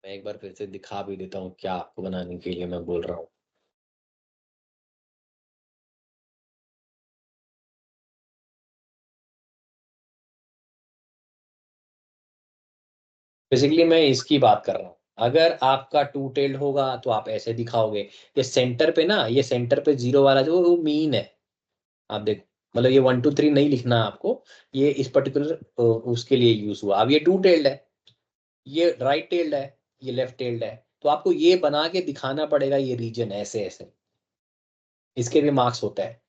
Speaker 1: मैं एक बार फिर से दिखा भी देता हूँ क्या आपको बनाने के लिए मैं बोल रहा हूँ। बेसिकली मैं इसकी बात कर रहा हूँ। अगर आपका टू टेल्ड होगा तो आप ऐसे दिखाओगे, ये सेंटर पे ना, ये सेंटर पे जीरो वाला जो वो मीन है, आप देखो, मतलब ये 1 2 3 नहीं लिखना आपको, ये इस पर्टिकुलर उसके लिए यूज हुआ। अब ये टू टेल्ड है, ये राइट टेल्ड है, ये लेफ्ट टेल्ड है, तो आपको ये बना के दिखाना पड़ेगा, ये रीजन ऐसे ऐसे, इसके भी मार्क्स होता है,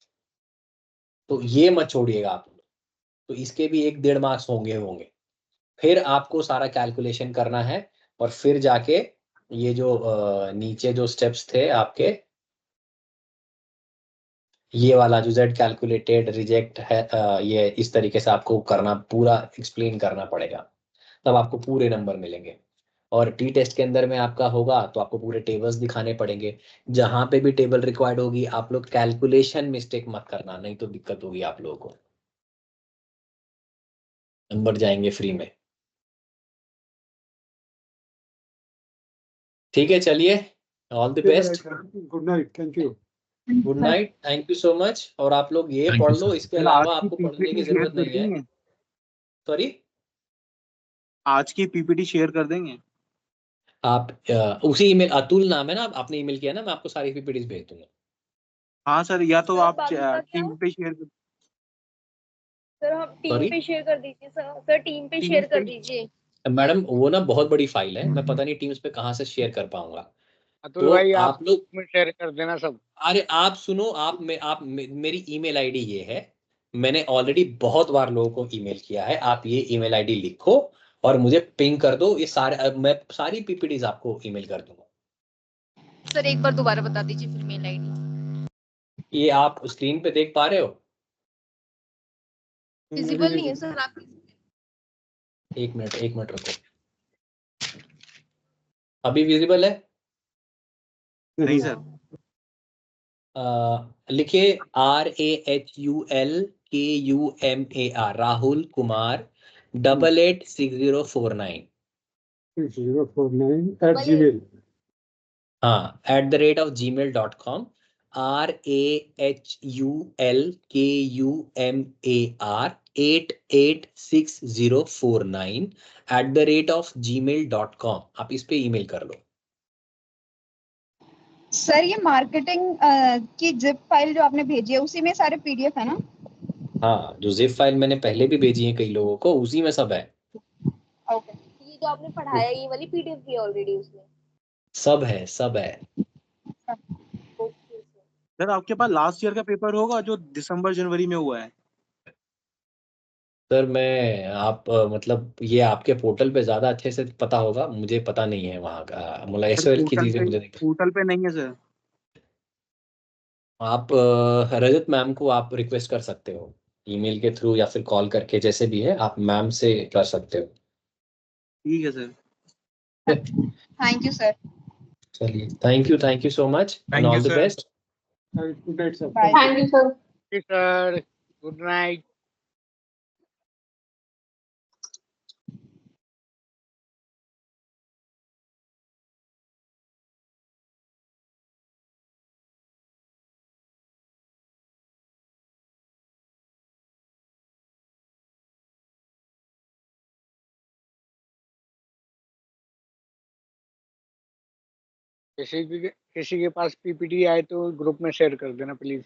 Speaker 1: तो ये मत छोड़िएगा आप लोग। तो इसके भी 1 1.5 मार्क्स होंगे होंगे। फिर आपको सारा कैलकुलेशन करना है, और फिर जाके ये जो नीचे जो स्टेप्स थे आपके, ये वाला जो जेड कैलकुलेटेड रिजेक्ट है, ये इस तरीके से आपको करना, पूरा एक्सप्लेन करना पड़ेगा, तब आपको पूरे नंबर मिलेंगे। और टी टेस्ट के अंदर में आपका होगा तो आपको पूरे टेबल्स दिखाने पड़ेंगे। जहां पे भी टेबल रिक्वायर्ड होगी, आप लोग कैलकुलेशन मिस्टेक मत करना, नहीं तो दिक्कत होगी आप लोगों को, नंबर जाएंगे फ्री में। ठीक है, चलिए, all the best,
Speaker 6: good night, thank you.
Speaker 1: Good night, thank you so much. और आप लोग ये
Speaker 3: Thank
Speaker 1: पढ़
Speaker 3: you,
Speaker 1: लो,
Speaker 3: sir.
Speaker 1: इसके
Speaker 9: सर आज
Speaker 1: अलावा
Speaker 9: की
Speaker 1: आपको पढ़ने की
Speaker 9: पीपीटी शेयर
Speaker 1: जरूरत
Speaker 9: कर
Speaker 1: नहीं है।
Speaker 9: देंगे?
Speaker 1: सॉरी,
Speaker 9: आज की पीपीटी शेयर कर देंगे?
Speaker 1: आप उसी ईमेल, अतुल नाम है ना, आपने ईमेल किया ना, मैं आपको सारी पीपीटीज भेज दूंगा।
Speaker 9: हाँ सर, या तो
Speaker 8: सर
Speaker 9: आप
Speaker 8: बाकी का क्या?
Speaker 9: टीम पे शेयर कर,
Speaker 8: सर हम टीम
Speaker 1: सॉरी
Speaker 8: पे शेयर कर दीजिए सर, सर टीम पे
Speaker 9: टीम
Speaker 8: शेयर
Speaker 9: पे।
Speaker 8: कर दीजिए।
Speaker 1: मैडम, वो ना बहुत बड़ी फाइल है, मैं पता नहीं टीम्स पे कहाँ से शेयर कर पाऊंगा।
Speaker 4: अतुल
Speaker 1: तो
Speaker 4: भाई आप
Speaker 1: आप लोग,
Speaker 4: में शेयर कर देना सब।
Speaker 1: अरे आप सुनो, मेरी ईमेल आईडी ये है, मैंने ऑलरेडी बहुत बार लोगों को ईमेल किया है, आप ये ईमेल आईडी लिखो और मुझे पिंग कर दो, ये सारे, मैं सारी पीपीटीज आपको ईमेल कर दूंगा।
Speaker 8: सर एक बार दोबारा बता दीजिए फिर मेल आईडी।
Speaker 1: ये आप स्क्रीन पे देख पा रहे हो?
Speaker 8: विजिबल नहीं है सर आपकी।
Speaker 1: एक मिनट रुको, अभी विजिबल है?
Speaker 9: नहीं सर।
Speaker 1: लिखिए RAHULKUMAR, राहुल कुमार 886049,
Speaker 6: 6049 @gmail.
Speaker 1: हाँ, @gmail.com, RAHULKUMAR 886049 @gmail.com, आप इस पे ईमेल कर लो।
Speaker 7: सर ये मार्केटिंग की जिप फाइल जो आपने भेजी है उसी में सारे पीडीएफ है ना?
Speaker 1: हाँ, जो जिप फाइल मैंने पहले भी भेजी है कई लोगों को, उसी में सब है।
Speaker 7: ओके।
Speaker 8: ये जो आपने पढ़ाया ये वाली पीडीएफ भी है ऑलरेडी उसमें?
Speaker 1: सब है, सब है।
Speaker 8: Okay sir.
Speaker 9: सर आपके पास लास्ट ईयर का पेपर होगा जो दिसंबर जनवरी में हुआ है?
Speaker 1: सर मैं आप मतलब ये आपके पोर्टल पे ज्यादा अच्छे से पता होगा, मुझे पता नहीं है वहाँ का, मतलब
Speaker 9: सर
Speaker 1: एसओएल की चीजें मुझे नहीं।
Speaker 9: पोर्टल पे नहीं है सर।
Speaker 1: आप रजत मैम को आप रिक्वेस्ट कर सकते हो ईमेल के थ्रू या फिर कॉल करके, जैसे भी है आप मैम से कर सकते हो।
Speaker 9: ठीक है सर।
Speaker 7: Thank you sir.
Speaker 1: चलिए, thank you so much and
Speaker 3: Thank you,
Speaker 1: all the
Speaker 3: sir.
Speaker 1: Best.
Speaker 6: Good night, sir.
Speaker 7: Bye.
Speaker 8: Thank you sir.
Speaker 4: Sir good night. किसी के पास पीपीटी आए तो ग्रुप में शेयर कर देना प्लीज।